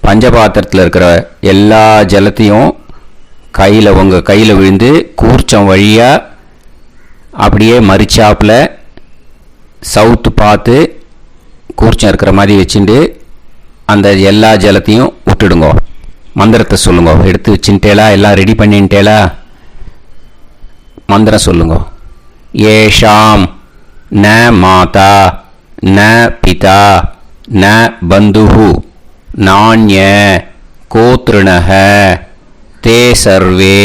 பஞ்சபாத்திரத்தில் இருக்கிற எல்லா ஜலத்தையும் உங்கள் கையில் விழுந்து கூர்ச்சம் வழியாக அப்படியே மறிச்சாப்பில் சவுத்து பார்த்து கூர்ச்சம் இருக்கிற மாதிரி வச்சுட்டு அந்த எல்லா ஜலத்தையும் விட்டுடுங்க. மந்திரத்தை சொல்லுங்க. எடுத்து வச்சுட்டேலா? எல்லாம் ரெடி பண்ணிட்டேலா? மந்திரம் சொல்லுங்க. ஏஷாம் ந மாதா ந பிதா ந பந்துஹு நாண்ய கோத்ருணஹ தே சர்வே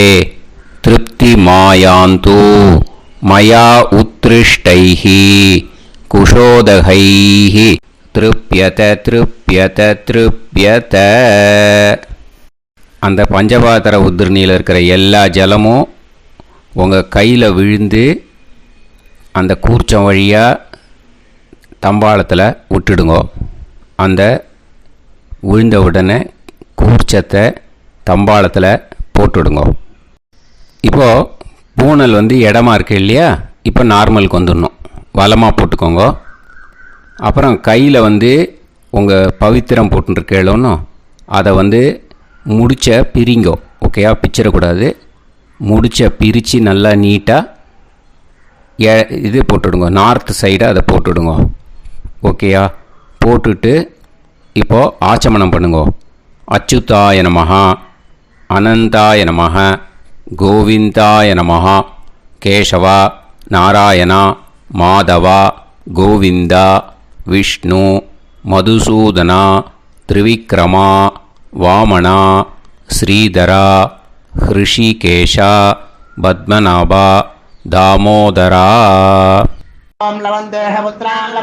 திருப்தி மாயாந்து மயா உத்ருஷ்டைஹி குஷோதகைஹி திருப்யத திருப்யத திருப்யத. அந்த பஞ்சபாத்திர உதிரணியில் இருக்கிற எல்லா ஜலமும் உங்கள் கையில் விழுந்து அந்த கூர்ச்சம் வழியாக தம்பாளத்தில் விட்டுடுங்க. அந்த விழுந்த உடனே கூர்ச்சத்தை தம்பாளத்தில் போட்டுடுங்க. இப்போது பூனல் வந்து இடமா இருக்கு இல்லையா? இப்போ நார்மலுக்கு வந்துடணும். வலமாக போட்டுக்கோங்க. அப்புறம் கையில் வந்து உங்கள் பவித்திரம் போட்டுருக்கேளோன்னு அதை வந்து முடிச்ச பிரிங்கோ. ஓகேயா? பிச்சிடக்கூடாது. முடிச்ச பிரித்து நல்லா நீட்டாக இது போட்டுடுங்க. நார்த் சைடை அதை போட்டுடுங்க. ஓகேயா? போட்டுட்டு இப்போது ஆச்சமனம் பண்ணுங்க. அச்சுதாய நமஹ அனந்தாய நமஹ கோவிந்தாய நமஹ கேசவா நாராயணா மாதவா கோவிந்தா விஷ்ணு மதுசூதனா திரிவிக்ரமா வாமனா ஸ்ரீதரா ஹிருஷிகேஷா பத்மநாபா தாமோதரா. ओम लवन्तेह पुत्रान्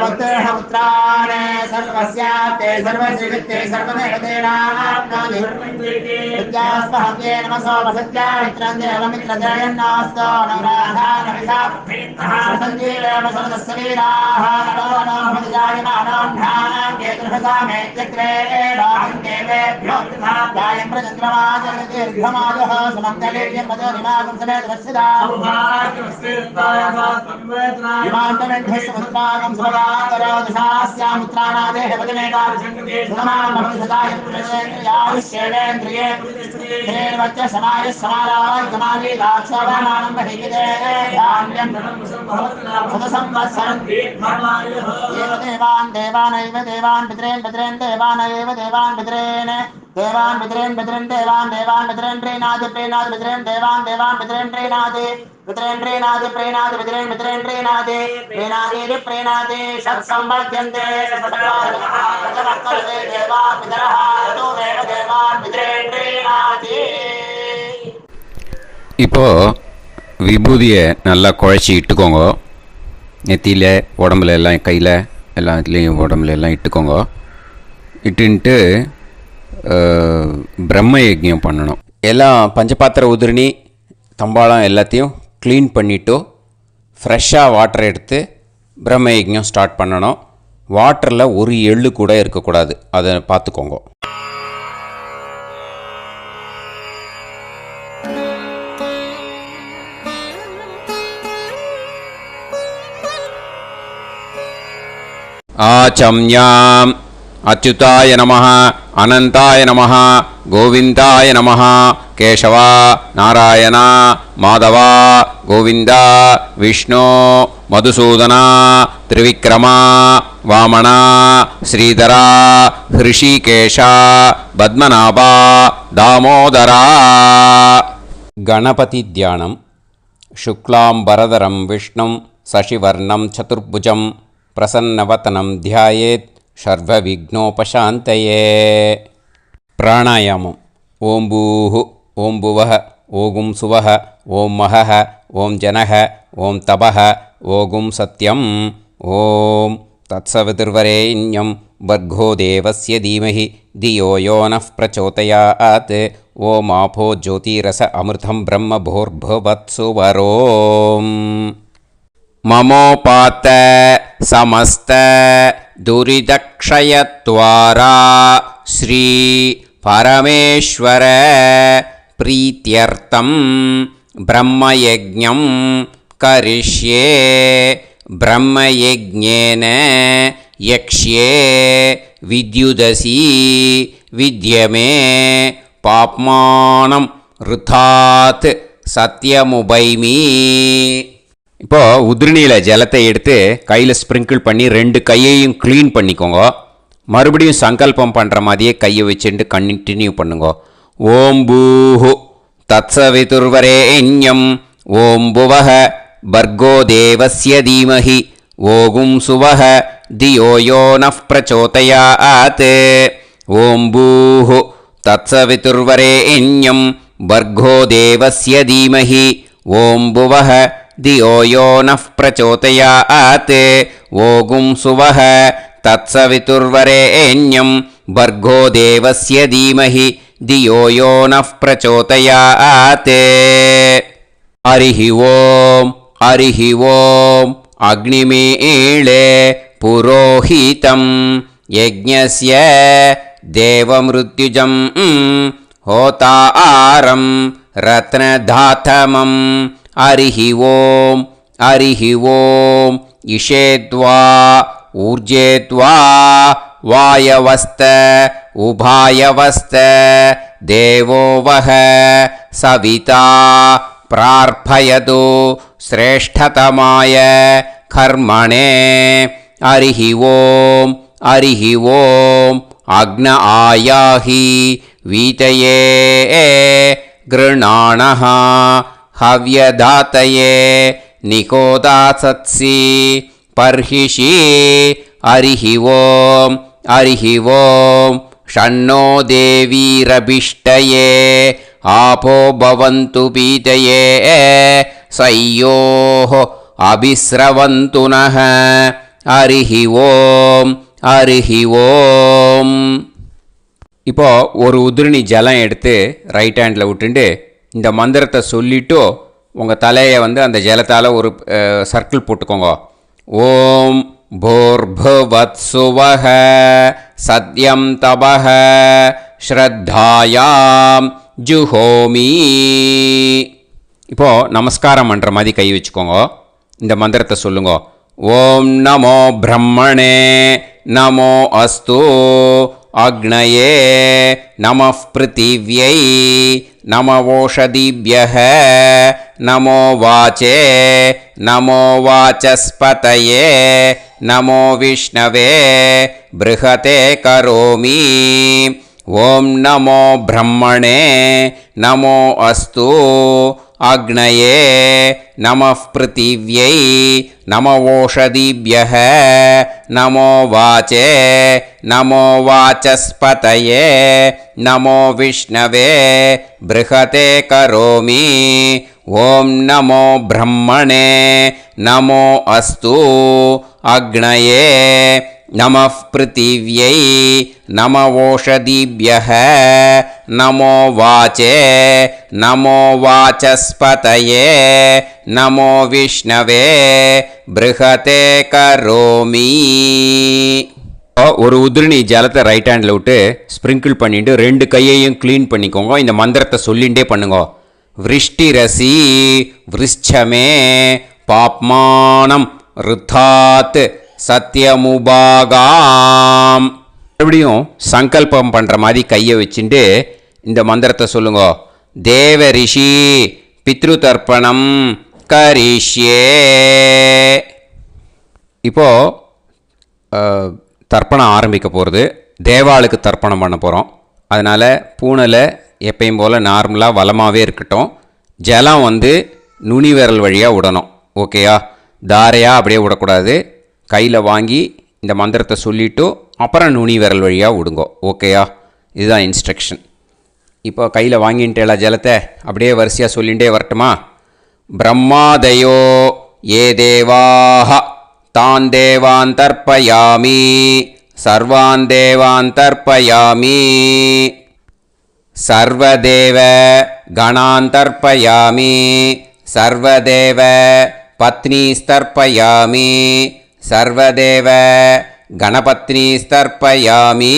सर्वस्याते सर्वश्रीवित्ते सर्वदेवतेनाप्नोति विद्यास्पहव्ये नमसो वसत्या मित्रं देवमित्रजयन्नास्तो नवराधानविषा सञ्जीवेम समदस्सवीराः नमो नमः जायमानां केतुर्भसामे चक्रे राहं देवेभ्यो गायं प्रचन्द्रमाजगदीर्घमाजः समङ्गलेयं मदोनिमागं समेत वत्सदा इमान्तमेढ्यसमुद्रागं स्वगान्तरादशास्यामुत्राणादेह वदनेकाभिषङ्कृते सुतमानमभिसदायुष्येवेन्द्रिये धेर्वच्च समायः समाराय समालीलाक्षावानानं बहिगिदे धान्यं शतसंवत्सरं एव देवान् देवान् पितॄन् देवानैव देवान् पितॄन् देवान् पितॄन् देवान् पितॄन् प्रीणाति पितॄन् देवान् पितॄन् प्रीणाति प्रीणाति षट्संवर्ध्यन्ते देवा पितरः ततोमेव देवान् पितॄन् प्रीणाति. இப்போது விபூதியை நல்லா குழச்சி இட்டுக்கோங்க. நெத்தியில் உடம்புல எல்லாம் கையில் எல்லாத்துலேயும் உடம்புல எல்லாம் இட்டுக்கோங்க. இட்டுன்ட்டு பிரம்ம யஜ்ஞம் பண்ணணும். எல்லாம் பஞ்சபாத்திர உதிரணி தம்பாளம் எல்லாத்தையும் க்ளீன் பண்ணிவிட்டு ஃப்ரெஷ்ஷாக வாட்டர் எடுத்து பிரம்ம யஜ்ஞம் ஸ்டார்ட் பண்ணணும். வாட்டரில் ஒரு எள்ளு கூட இருக்கக்கூடாது. அதை பார்த்துக்கோங்க. ஆச்சம்யாம் அச்சுதாய நமஹ அனந்தாய நமஹ கோவிந்தாய நமஹ கேசவா நாராயணா மாதவா கோவிந்தா விஷ்ணு மதுசூதனா திரிவிக்ரமா வாமனா ஸ்ரீதரா ஹிருஷிகேஷா பத்மநாபா தாமோதரா. கணபதி தியானம். சுக்லாம்பரதரம் விஷ்ணும் சசிவர்ணம் சதுர்புஜம் பிரசன்னவதனம் தியாயேத் சர்வவிக்னோபசாந்தயே. பிராணாயாமம். ஓம் பூஹு ஓம் புவஹ ஓகும் சுவஹ ஓம் மஹஹ ஓம் ஜனஹ ஓம் தபஹ ஓகும் சத்யம். ஓம் தத்சவிதுர்வரேண்யம் வர்கோ தேவஸ்ய தீமஹி தியோ யோ நः பிரச்சோதயாத். ஓம் ஆபோ ஜோதிரஸ அமிர்தம் பிரம்ம பூர்புவத்சு வரோம். மமோபாத்த சமஸ்த துரிதக்ஷ க்ஷயத்வாரா ஸ்ரீ பரமேஸ்வர பிரீத்யர்த்தம் பிரம்மயஜ்ஞம் கரிஷ்யே பிரம்மயஜ்ஞேன யக்ஷ்யே வித்யுதசி வித்யமே பாப்மானம் ருதாத் சத்யமுபைமி. இப்போது உதிரணியில் ஜலத்தை எடுத்து கையில் ஸ்ப்ரிங்கிள் பண்ணி 2 கையையும் க்ளீன் பண்ணிக்கோங்க. மறுபடியும் சங்கல்பம் பண்ணுற மாதிரியே கையை வச்சுட்டு கண்டினியூ பண்ணுங்க. ஓம் பூஹு தத்சவிதுர்வரேண்யம் ஓம் புவஹ பர்கோ தேவஸ்ய தீமஹி ஓகும் சுவஹ தியோ யோ நஃப் பிரச்சோதயாத். ஓம் பூஹு தத்சவிதுர்வரேண்யம் பர்கோ தேவஸ்ய தீமஹி ஓம் புவஹ தியோ யோ நஃப் பிரச்சோதயாத். ஓகும் சுவஹ தத்சவிதுர்வரேண்யம் பர்கோ தேவஸ்ய தீமஹி தியோ யோ நஃப் பிரச்சோதயாத். ஹரிஹி ஓம் ஹரிஹி ஓம் அக்னிமீளே புரோஹிதம் யஜ்ஞஸ்ய தேவமிருத்யுஜம் ஹோதாரம் ரத்னதாத்தமம். ஹரிஹி ஓம் ஹரிஹி ஓம் இஷேத்வா ஊர்ஜேத்வா வாயவஸ்த உபாயவஸ்த தேவோவஹ சவிதா பிரார்ப்பயது ஸ்ரேஷ்டதமாய கர்மணே. ஹரிஹி ஓம் ஹரிஹி ஓம் அக்ன ஆயாஹி வீதயே கிருணாணஹ ஹவ்யதாத்தயே நிகோதாசத்சி பர்ஹிஷி. ஹரிஹி ஓம் ஹரிஹி ஓம் ஷன்னோ தேவீரபிஷ்டயே ஆபோ பவந்து பீதயே சய்யோஹ அபிஸ்ரவந்து நஹ. ஹரிஹி ஓம் ஹரிஹி ஓம். இப்போ ஒரு உதிரணி ஜலம் எடுத்து ரைட் ஹேண்டில் விட்டுண்டு இந்த மந்திரத்தை சொல்லிவிட்டு உங்கள் தலையை அந்த ஜலத்தால் ஒரு சர்க்கிள் போட்டுக்கோங்க. ஓம் பூர்புவத்சுவஹ சத்யம் தபஹ ஸ்ரத்தாயாம் ஜுஹோமி. இப்போது நமஸ்காரம் பண்ணுற மாதிரி கை வச்சுக்கோங்க. இந்த மந்திரத்தை சொல்லுங்க. ஓம் நமோ பிரம்மணே நமோ அஸ்து அக்னயே நமः பிருத்திவ்யை நமவோஷதிभ्यः நமோ வாச்சே நமோ வாசஸ்பதயே நமோ விஷ்ணவே ப்ருஹதே கரோமி. ஓம் நமோ பிரம்மணே நமோ அஸ்து அக்னயே நமः பிருத்திவ்யை நமவோஷதிभ्यः நமோ வாச்சே நமோ வாசஸ்பதயே நமோ விஷ்ணவே ப்ருஹதே கரோமி. ஓம் நமோ பிரம்மணே நமோ அஸ்து அக்னயே நமः பிருத்திவ்யை நமவோஷதிभ्यः நமோ வாச்சே நமோ வாசஸ்பதயே நமோ விஷ்ணவே ப்ருஹதே கரோமி. ஒரு உதிரணி ஜலத்தை ரைட் ஹேண்டில் விட்டு ஸ்ப்ரிங்கிள் பண்ணிட்டு 2 கையையும் க்ளீன் பண்ணிக்கோங்க. இந்த மந்திரத்தை சொல்லிகிட்டே பண்ணுங்க. விருஷ்டிரசி விருஷ்சமே பாப்மானம் ருத்தாத் சத்யமுபாகாம். மறுபடியும் சங்கல்பம் பண்ணுற மாதிரி கையை வச்சுட்டு இந்த மந்திரத்தை சொல்லுங்க. தேவ ரிஷி பித்ரு தர்ப்பணம் கரிஷ்யே. இப்போது தர்ப்பணம் ஆரம்பிக்க போகிறது. தேவாளுக்கு தர்ப்பணம் பண்ண போகிறோம். அதனால் பூனையில் எப்பயும் போல் நார்மலாக வளமாகவே இருக்கட்டும். ஜலம் நுனி விரல் வழியாக விடணும். ஓகேயா? தாரையாக அப்படியே விடக்கூடாது. கையில் வாங்கி இந்த மந்திரத்தை சொல்லிவிட்டு அப்புறம் நுனி விரல் வழியாக விடுங்கோ. ஓகேயா? இதுதான் இன்ஸ்ட்ரக்ஷன். இப்போ கையில் வாங்கிட்டேல ஜலத்தை அப்படியே வரிசையாக சொல்லிகிட்டே வரட்டுமா? பிரம்மாதயோ ஏ தேவாஹ தான் தேவான் தர்ப்பயாமி சர்வான் தேவான் தர்ப்பயாமி சர்வதேவ கணான் தர்ப்பயாமி சர்வதேவ பத்னீஸ்தர்ப்பயாமி சர்வதேவ கணபத்னி தர்ப்பயாமி.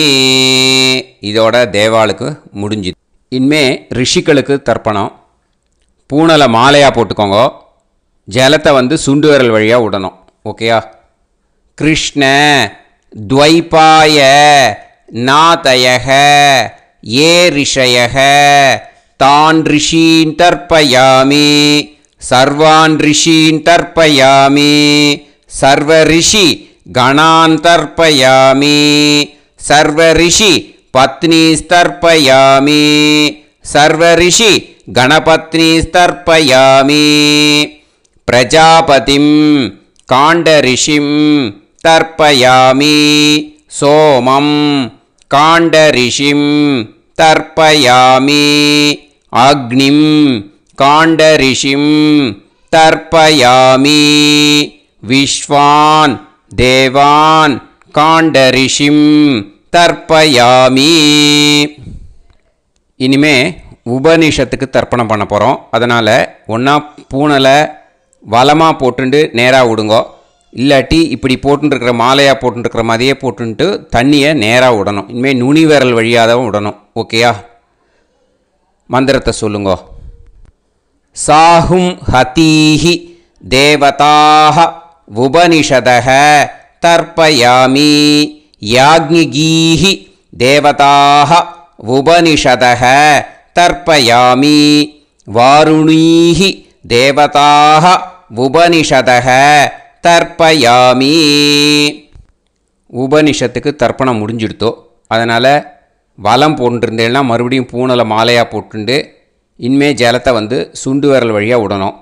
இதோட தேவாளுக்கு முடிஞ்சுது. இனிமே ரிஷிகளுக்கு தர்ப்பணம். பூனலை மாலையாக போட்டுக்கோங்க. ஜலத்தை சுண்டு விரல் வழியாக விடணும். ஓகேயா? கிருஷ்ண துவைபாய நாதயக ஏ ரிஷயக தான் ரிஷீன் தர்ப்பயாமி சர்வான் ரிஷீன் தர்ப்பயாமி சர்வ ரிஷி கணான் தர்ப்பயாமி சர்வ ரிஷி பத்னி தர்ப்பயாமி சர்வ ரிஷி கணபத்னி தர்ப்பயாமி பிரஜாபதிம் காண்டரிஷிம் தர்ப்பயாமி சோமம் காண்டரிஷிம் தர்ப்பயாமி அக்னிம் காண்டரிஷிம் தர்ப்பயாமி விஸ்வான் தேவான் காண்டரிஷிம் தர்ப்பயாமி. இனிமே உபனிஷத்துக்கு தர்ப்பணம் பண்ண போகிறோம். அதனால் ஒன்றா பூனலை வலமாக போட்டுண்டு நேராக விடுங்கோ. இல்லாட்டி இப்படி போட்டுருக்கிற மாலையாக போட்டுருக்கிற மாதிரியே போட்டுன்ட்டு தண்ணியை நேராக விடணும். இனிமேல் நுனி விரல் வழியாக தான் விடணும். ஓகேயா? மந்திரத்தை சொல்லுங்கோ. சாஹும் ஹதீஹி தேவதாக உபனிஷதக தர்ப்பயாமி யாக்ஞிகீஹி தேவதாக உபனிஷதக தர்ப்பயாமி வாருணீஹி தேவதாக உபனிஷதக தர்ப்பயாமி. உபனிஷத்துக்கு தர்ப்பணம் முடிஞ்சிடுத்தோ. அதனால் வலம் போட்டுருந்தேன்னா மறுபடியும் பூனலை மாலையாக போட்டுண்டு இனிமே ஜலத்தை சுண்டு விரல் வழியாக விடணும்.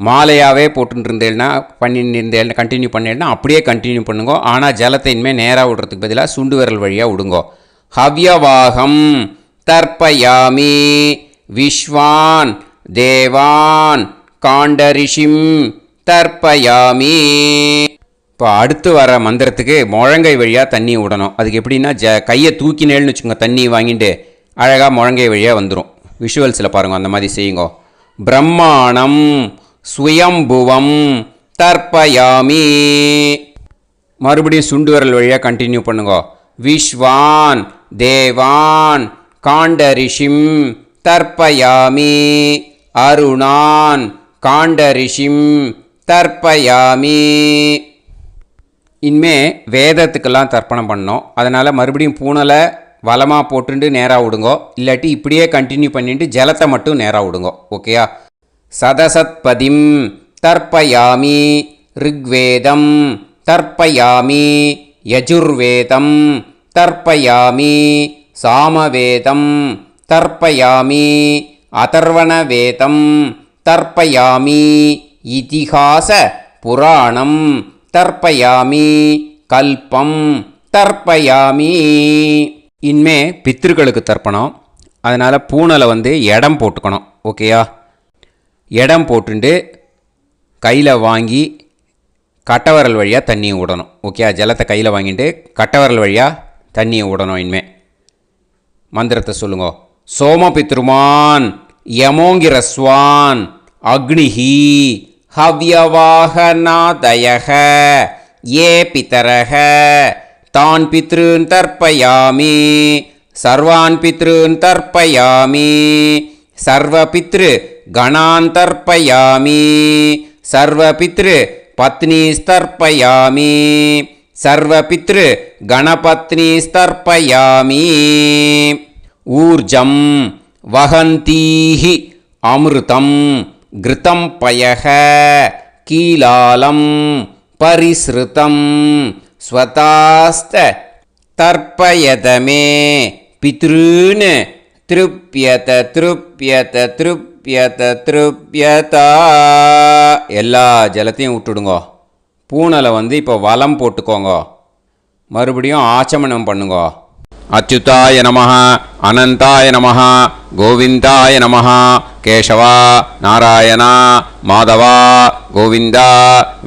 மாலையாகவே போட்டுருந்தேன்னா பண்ணியிருந்தேன் கண்டினியூ பண்ணேன்னா அப்படியே கண்டினியூ பண்ணுங்க. ஆனால் ஜலத்தை இனிமேல் நேராக விடுறதுக்கு பதிலாக சுண்டு விரல் வழியாக விடுங்கோ. ஹவ்யவாகம் தர்ப்பயாமி விஸ்வான் தேவான் காண்டரிஷிம் தர்ப்பயாமி. இப்போ அடுத்து வர மந்திரத்துக்கு முழங்கை வழியாக தண்ணி விடணும். அதுக்கு எப்படின்னா கையை தூக்கினேன்னு வச்சுக்கோங்க. தண்ணி வாங்கிட்டு அழகாக முழங்கை வழியாக வந்துடும். விஷுவல்ஸில் பாருங்கள், அந்த மாதிரி செய்யுங்க. பிரம்மாணம் சுயம்புவம் தர்ப்பயாமி. மறுபடியும் சுண்டு விரல் வழியாக கண்டினியூ பண்ணுங்க. விஸ்வான் தேவான் காண்டரிஷிம் தர்ப்பயாமி அருணான் காண்டரிஷிம் தர்ப்பயாமி. இனிமே வேதத்துக்கெல்லாம் தர்ப்பணம் பண்ணோம். அதனால் மறுபடியும் பூனலை வலமாக போட்டுட்டு நேராக விடுங்கோ. இல்லாட்டி இப்படியே கண்டினியூ பண்ணிட்டு ஜலத்தை மட்டும் நேராக விடுங்கோ. ஓகேயா? சதசத்பதிம் தர்ப்பயாமி ரிக்வேதம் தர்ப்பயாமி யஜுர்வேதம் தர்ப்பயாமி சாமவேதம் தர்ப்பயாமி அதர்வணவேதம் தர்ப்பயாமி இதிஹாச புராணம் தர்ப்பயாமி கல்பம் தர்ப்பயாமி. இனிமே பித்ருக்களுக்கு தர்ப்பணம். அதனால் பூனலை இடம் போட்டுக்கணும். ஓகேயா? இடம் போட்டுண்டு கையில் வாங்கி கட்டவரல் வழியாக தண்ணியை விடணும். ஓகே? ஜலத்தை கையில் வாங்கிட்டு கட்டவரல் வழியாக தண்ணியை விடணும். இனிமே மந்திரத்தை சொல்லுங்க. சோமபித்ருமான் யமோங்கிரஸ்வான் அக்னிஹி ஹவ்யவாகநாதயக ஏ பிதரக தான் பித்ருன் தர்ப்பயாமி சர்வான் பித்ருன் தர்ப்பயாமி சர்வபித்ரு கணான் தர்ப்பயாமி சர்வபித்ரு பத்னி தர்ப்பயாமி சர்வபித்ரு கணபத்னி தர்ப்பயாமி. ஊர்ஜம் வஹந்தீஹி அமிர்தம் கிருதம் பயக கீலாலம் பரிஸ்ருதம் ஸ்வதாஸ்த தர்ப்பயதமே பித்ருன் திருப்யத திருப்யத திருப்யத திருப்யதா. எல்லா ஜலத்தையும் விட்டுடுங்கோ. பூனலை இப்போ வலம் போட்டுக்கோங்க. மறுபடியும் ஆச்சமனம் பண்ணுங்க. அச்சுதாய நமஹ அனந்தாய நமஹ கோவிந்தாய நமஹ கேசவா நாராயணா மாதவா கோவிந்தா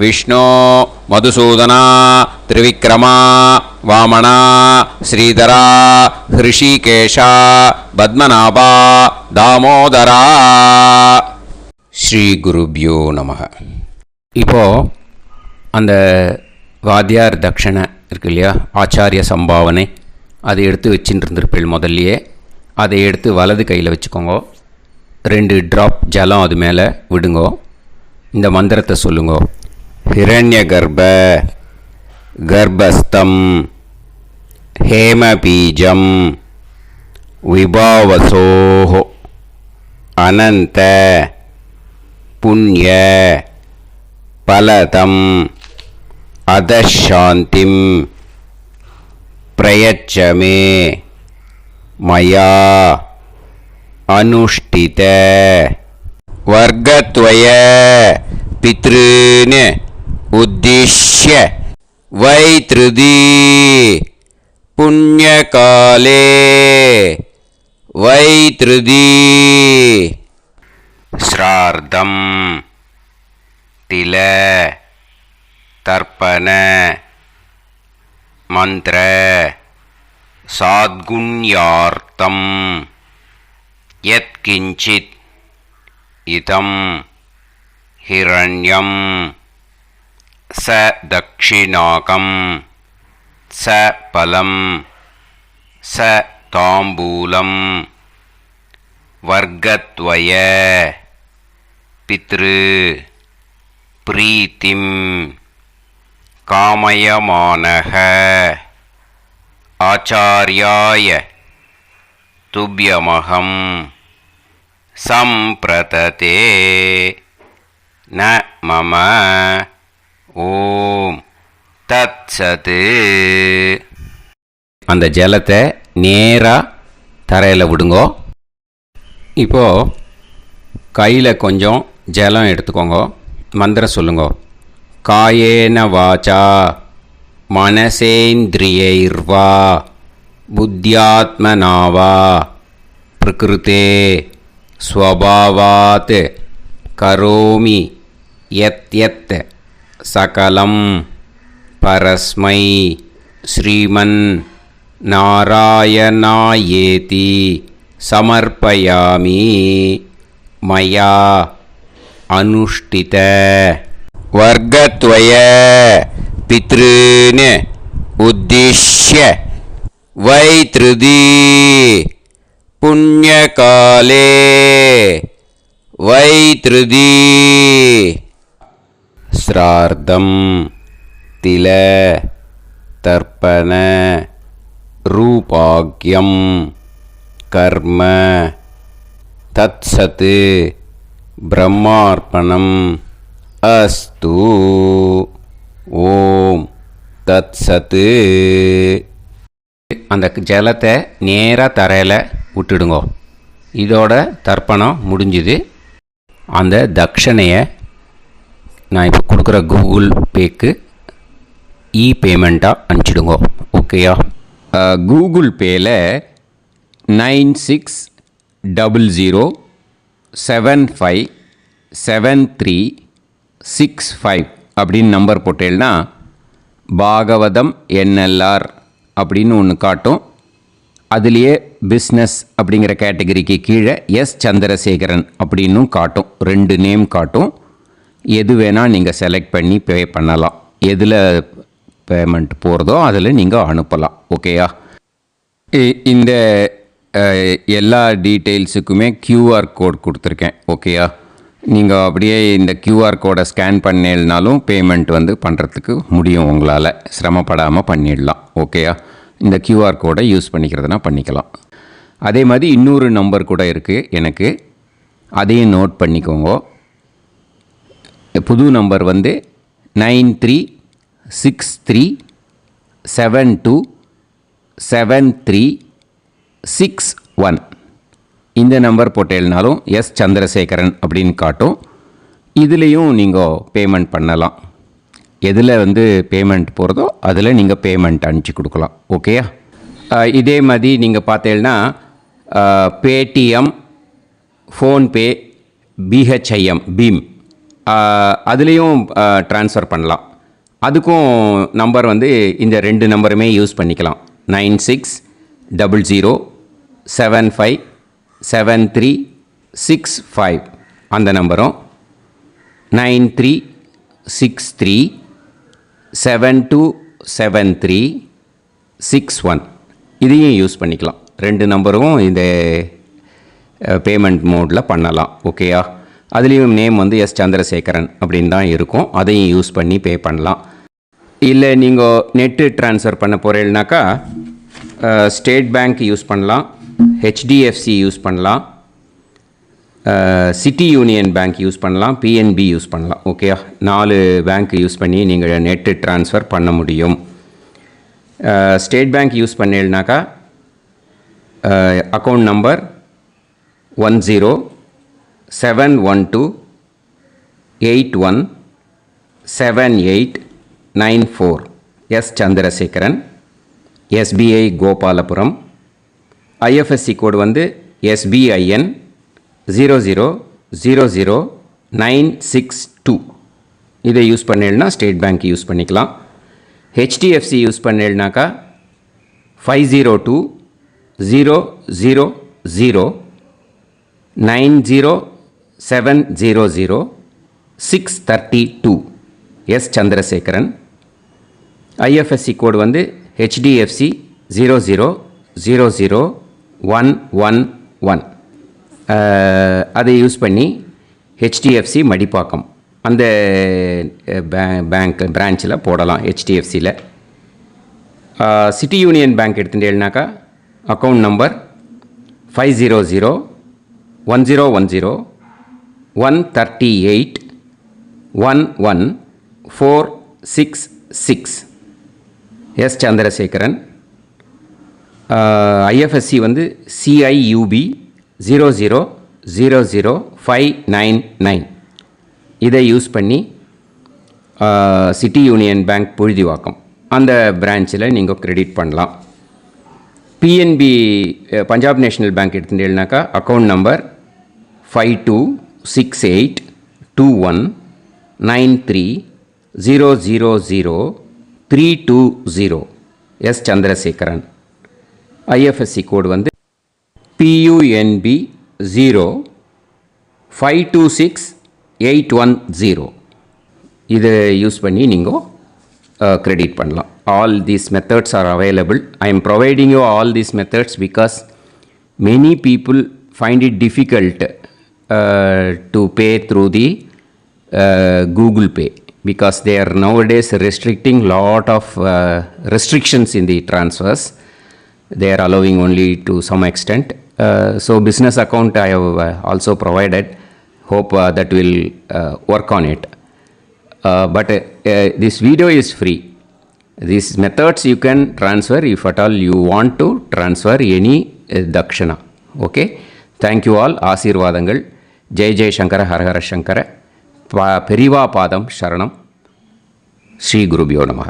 விஷ்ணு மதுசூதனா திரிவிக்ரமா வாமனா ஸ்ரீதரா ஹிருஷிகேஷா பத்மநாபா தாமோதரா. ஸ்ரீ குருப்யோ நமஹ. இப்போது அந்த வாத்தியார் தட்சணை இருக்கு இல்லையா, ஆச்சாரிய சம்பாவனை, அதை எடுத்து வச்சுட்டு இருந்திருப்பேள் முதல்லையே. அதை எடுத்து வலது கையில் வச்சுக்கோங்க. 2 ட்ராப் ஜலம் அது மேலே விடுங்கோ. இந்த மந்திரத்தை சொல்லுங்கோ. ஹிரண்ய கர்ப்ப கர்ப்பஸ்தம் ஹேமபீஜம் விபாவசோஹோ அனந்த புண்ணிய பலதம் அதசாந்திம் பிரயச்சமே மயா அனுஷ்டித வர்க்கத்வய பித்ருன் உத்திஷ்ய வைத்ருதி புண்ணியகாலே வைத்ருதி ஸ்ரார்த்தம் தில தர்ப்பண மந்திர சாத்குண்யார்த்தம் யத்கிஞ்சித் இதம் ஹிரண்யம் ச தக்ஷிணாகம் ச பலம் ச தாம்பூலம் வர்க்கத்வய பித்ரு பிரீத்திம் காமயமானஹ ஆச்சார்யாய துப்யமகம் சம்பிரததே ந மம ஓம் தத்சத். அந்த ஜலத்தை நேராக தரையில் விடுங்கோ. இப்போது கையில் கொஞ்சம் ஜலம் எடுத்துக்கோங்க. மந்திரம் சொல்லுங்க. காயேன வாச்சா மனசேந்திரியைர்வா புத்தியாத்மனாவா பிரகிருதே ஸ்வபாவாத் கரோமி யத் யத் சகலம் பரஸ்மை ஸ்ரீமன் நாராயணாயேதி சமர்ப்பயாமி மயா அனுஷ்டித வர்க்கத்வய பித்ருன் உத்திஷ்ய வைத்ருதி புண்ணியகாலே வைத்ருதி ஸ்ரார்த்தம் தில தர்ப்பண ரூபாக்யம் கர்ம தத்சத் பிரம்மார்ப்பணம் அஸ்து. ஓம் தத்சத். அந்த ஜலத்தை நேராக தரையில் விட்டுடுங்க. இதோட தர்ப்பணம் முடிஞ்சுது. அந்த தட்சணையை நான் இப்போ கொடுக்குற கூகுள் பேக்கு பேமெண்ட்டாக அனுப்பிச்சிடுங்க. ஓகேயா? கூகுள் பேயில் 9600757365 அப்படின்னு நம்பர் போட்டேன்னா பாகவதம் NLR அப்படின்னு ஒன்று காட்டும். அதுலேயே பிஸ்னஸ் அப்படிங்கிற கேட்டகரிக்கு கீழே எஸ் சந்திரசேகரன் அப்படின்னும் காட்டும். 2 நேம் காட்டும். எது வேணால் நீங்கள் செலக்ட் பண்ணி பே பண்ணலாம். எதில் பேமெண்ட் போகிறதோ அதில் நீங்கள் அனுப்பலாம். ஓகேயா? இந்த எல்லா டீட்டெயில்ஸுக்குமே QR கோட் கொடுத்துருக்கேன். ஓகேயா? நீங்கள் அப்படியே இந்த QR கோடை ஸ்கேன் பண்ணேன்னாலும் பேமெண்ட் பண்ணுறதுக்கு முடியும். உங்களால் சிரமப்படாமல் பண்ணிடலாம். ஓகேயா? இந்த QR கோடை யூஸ் பண்ணிக்கிறதுனா பண்ணிக்கலாம். அதே மாதிரி இன்னொரு நம்பர் கூட இருக்குது எனக்கு. அதையும் நோட் பண்ணிக்கோங்க. புது நம்பர் 9363727361. இந்த நம்பர் போட்டேல்னாலும் எஸ் சந்திரசேகரன் அப்படின்னு காட்டும். இதுலேயும் நீங்கள் பேமெண்ட் பண்ணலாம். எதில் பேமெண்ட் போகிறதோ அதில் நீங்கள் பேமெண்ட் அனுப்பிச்சி கொடுக்கலாம். ஓகேயா? இதே மாதிரி நீங்கள் பார்த்தேன்னா பேடிஎம், ஃபோன்பே, பிஹெச்ஐஎம் பீம் அதுலேயும் ட்ரான்ஸ்ஃபர் பண்ணலாம். அதுக்கும் நம்பர் இந்த 2 நம்பருமே யூஸ் பண்ணிக்கலாம். 9600757365 அந்த நம்பரும் 936372 727361 இதையும் யூஸ் பண்ணிக்கலாம். 2 நம்பரும் இந்த பேமெண்ட் மோடில் பண்ணலாம். ஓகேயா? அதுலேயும் நேம் வந்து எஸ் சந்திரசேகரன் அப்படின்னு தான் இருக்கும். அதையும் யூஸ் பண்ணி பே பண்ணலாம். இல்லை நீங்கள் நெட்டு ட்ரான்ஸ்ஃபர் பண்ண போகிறீங்கனாக்கா ஸ்டேட் பேங்க் யூஸ் பண்ணலாம், ஹெச்டிஎஃப்சி யூஸ் பண்ணலாம், சிட்டி யூனியன் பேங்க் யூஸ் பண்ணலாம், பிஎன்பி யூஸ் பண்ணலாம். ஓகேயா? 4 பேங்க் யூஸ் பண்ணி நீங்கள் நெட்டு ட்ரான்ஸ்ஃபர் பண்ண முடியும். ஸ்டேட் பேங்க் யூஸ் பண்ணீங்கனாக்கா account number 1071281789 S Chandrasekaran, SBI Gopalapuram. IFSC code வந்து SBIN 0000962. இதை யூஸ் பண்ணீங்கன்னா ஸ்டேட் பேங்க் யூஸ் பண்ணிக்கலாம். ஹெச்டிஎஃப்சி யூஸ் பண்ணீங்கனாக்கா 5020090700 எஸ் சந்திரசேகரன். ஐஎஃப்எஸ்சி கோடு வந்து HDFC 0000111. அதை யூஸ் பண்ணி HDFC மடிப்பாக்கம் அந்த பேங்க் பிரான்ச்சில் போடலாம். HDFCயில் சிட்டி யூனியன் பேங்க் எடுத்துட்டேன்னாக்கா account number 5001011481146 S Chandrasekaran. IFSC வந்து CIUB 0000599. இதை யூஸ் பண்ணி சிட்டி யூனியன் பேங்க் புழுதிவாக்கம் அந்த பிரான்ச்சில் நீங்கள் கிரெடிட் பண்ணலாம். பிஎன்பி பஞ்சாப் நேஷ்னல் பேங்க் எடுத்துட்டேன்னாக்கா account number 52682193000320 S Chandrasekaran. IFSC code வந்து PUNB 0526810. இதை யூஸ் பண்ணி நீங்கள் கிரெடிட் பண்ணலாம். All these methods are available. I am providing you all these methods because many people find it difficult to pay through the Google Pay because they are nowadays restricting lot of restrictions in the transfers. They are allowing only to some extent. So business account I have also provided. Hope that will work on it. But this video is free. These methods you can transfer if at all you want to transfer any dakshana. Okay. Thank you all. ஆசீர்வாதங்கள். ஜெய் ஜெய் சங்கர ஹர ஹர சங்கர. பெரிவா பாதம் சரணம். ஸ்ரீ குருபியோ நமஹ.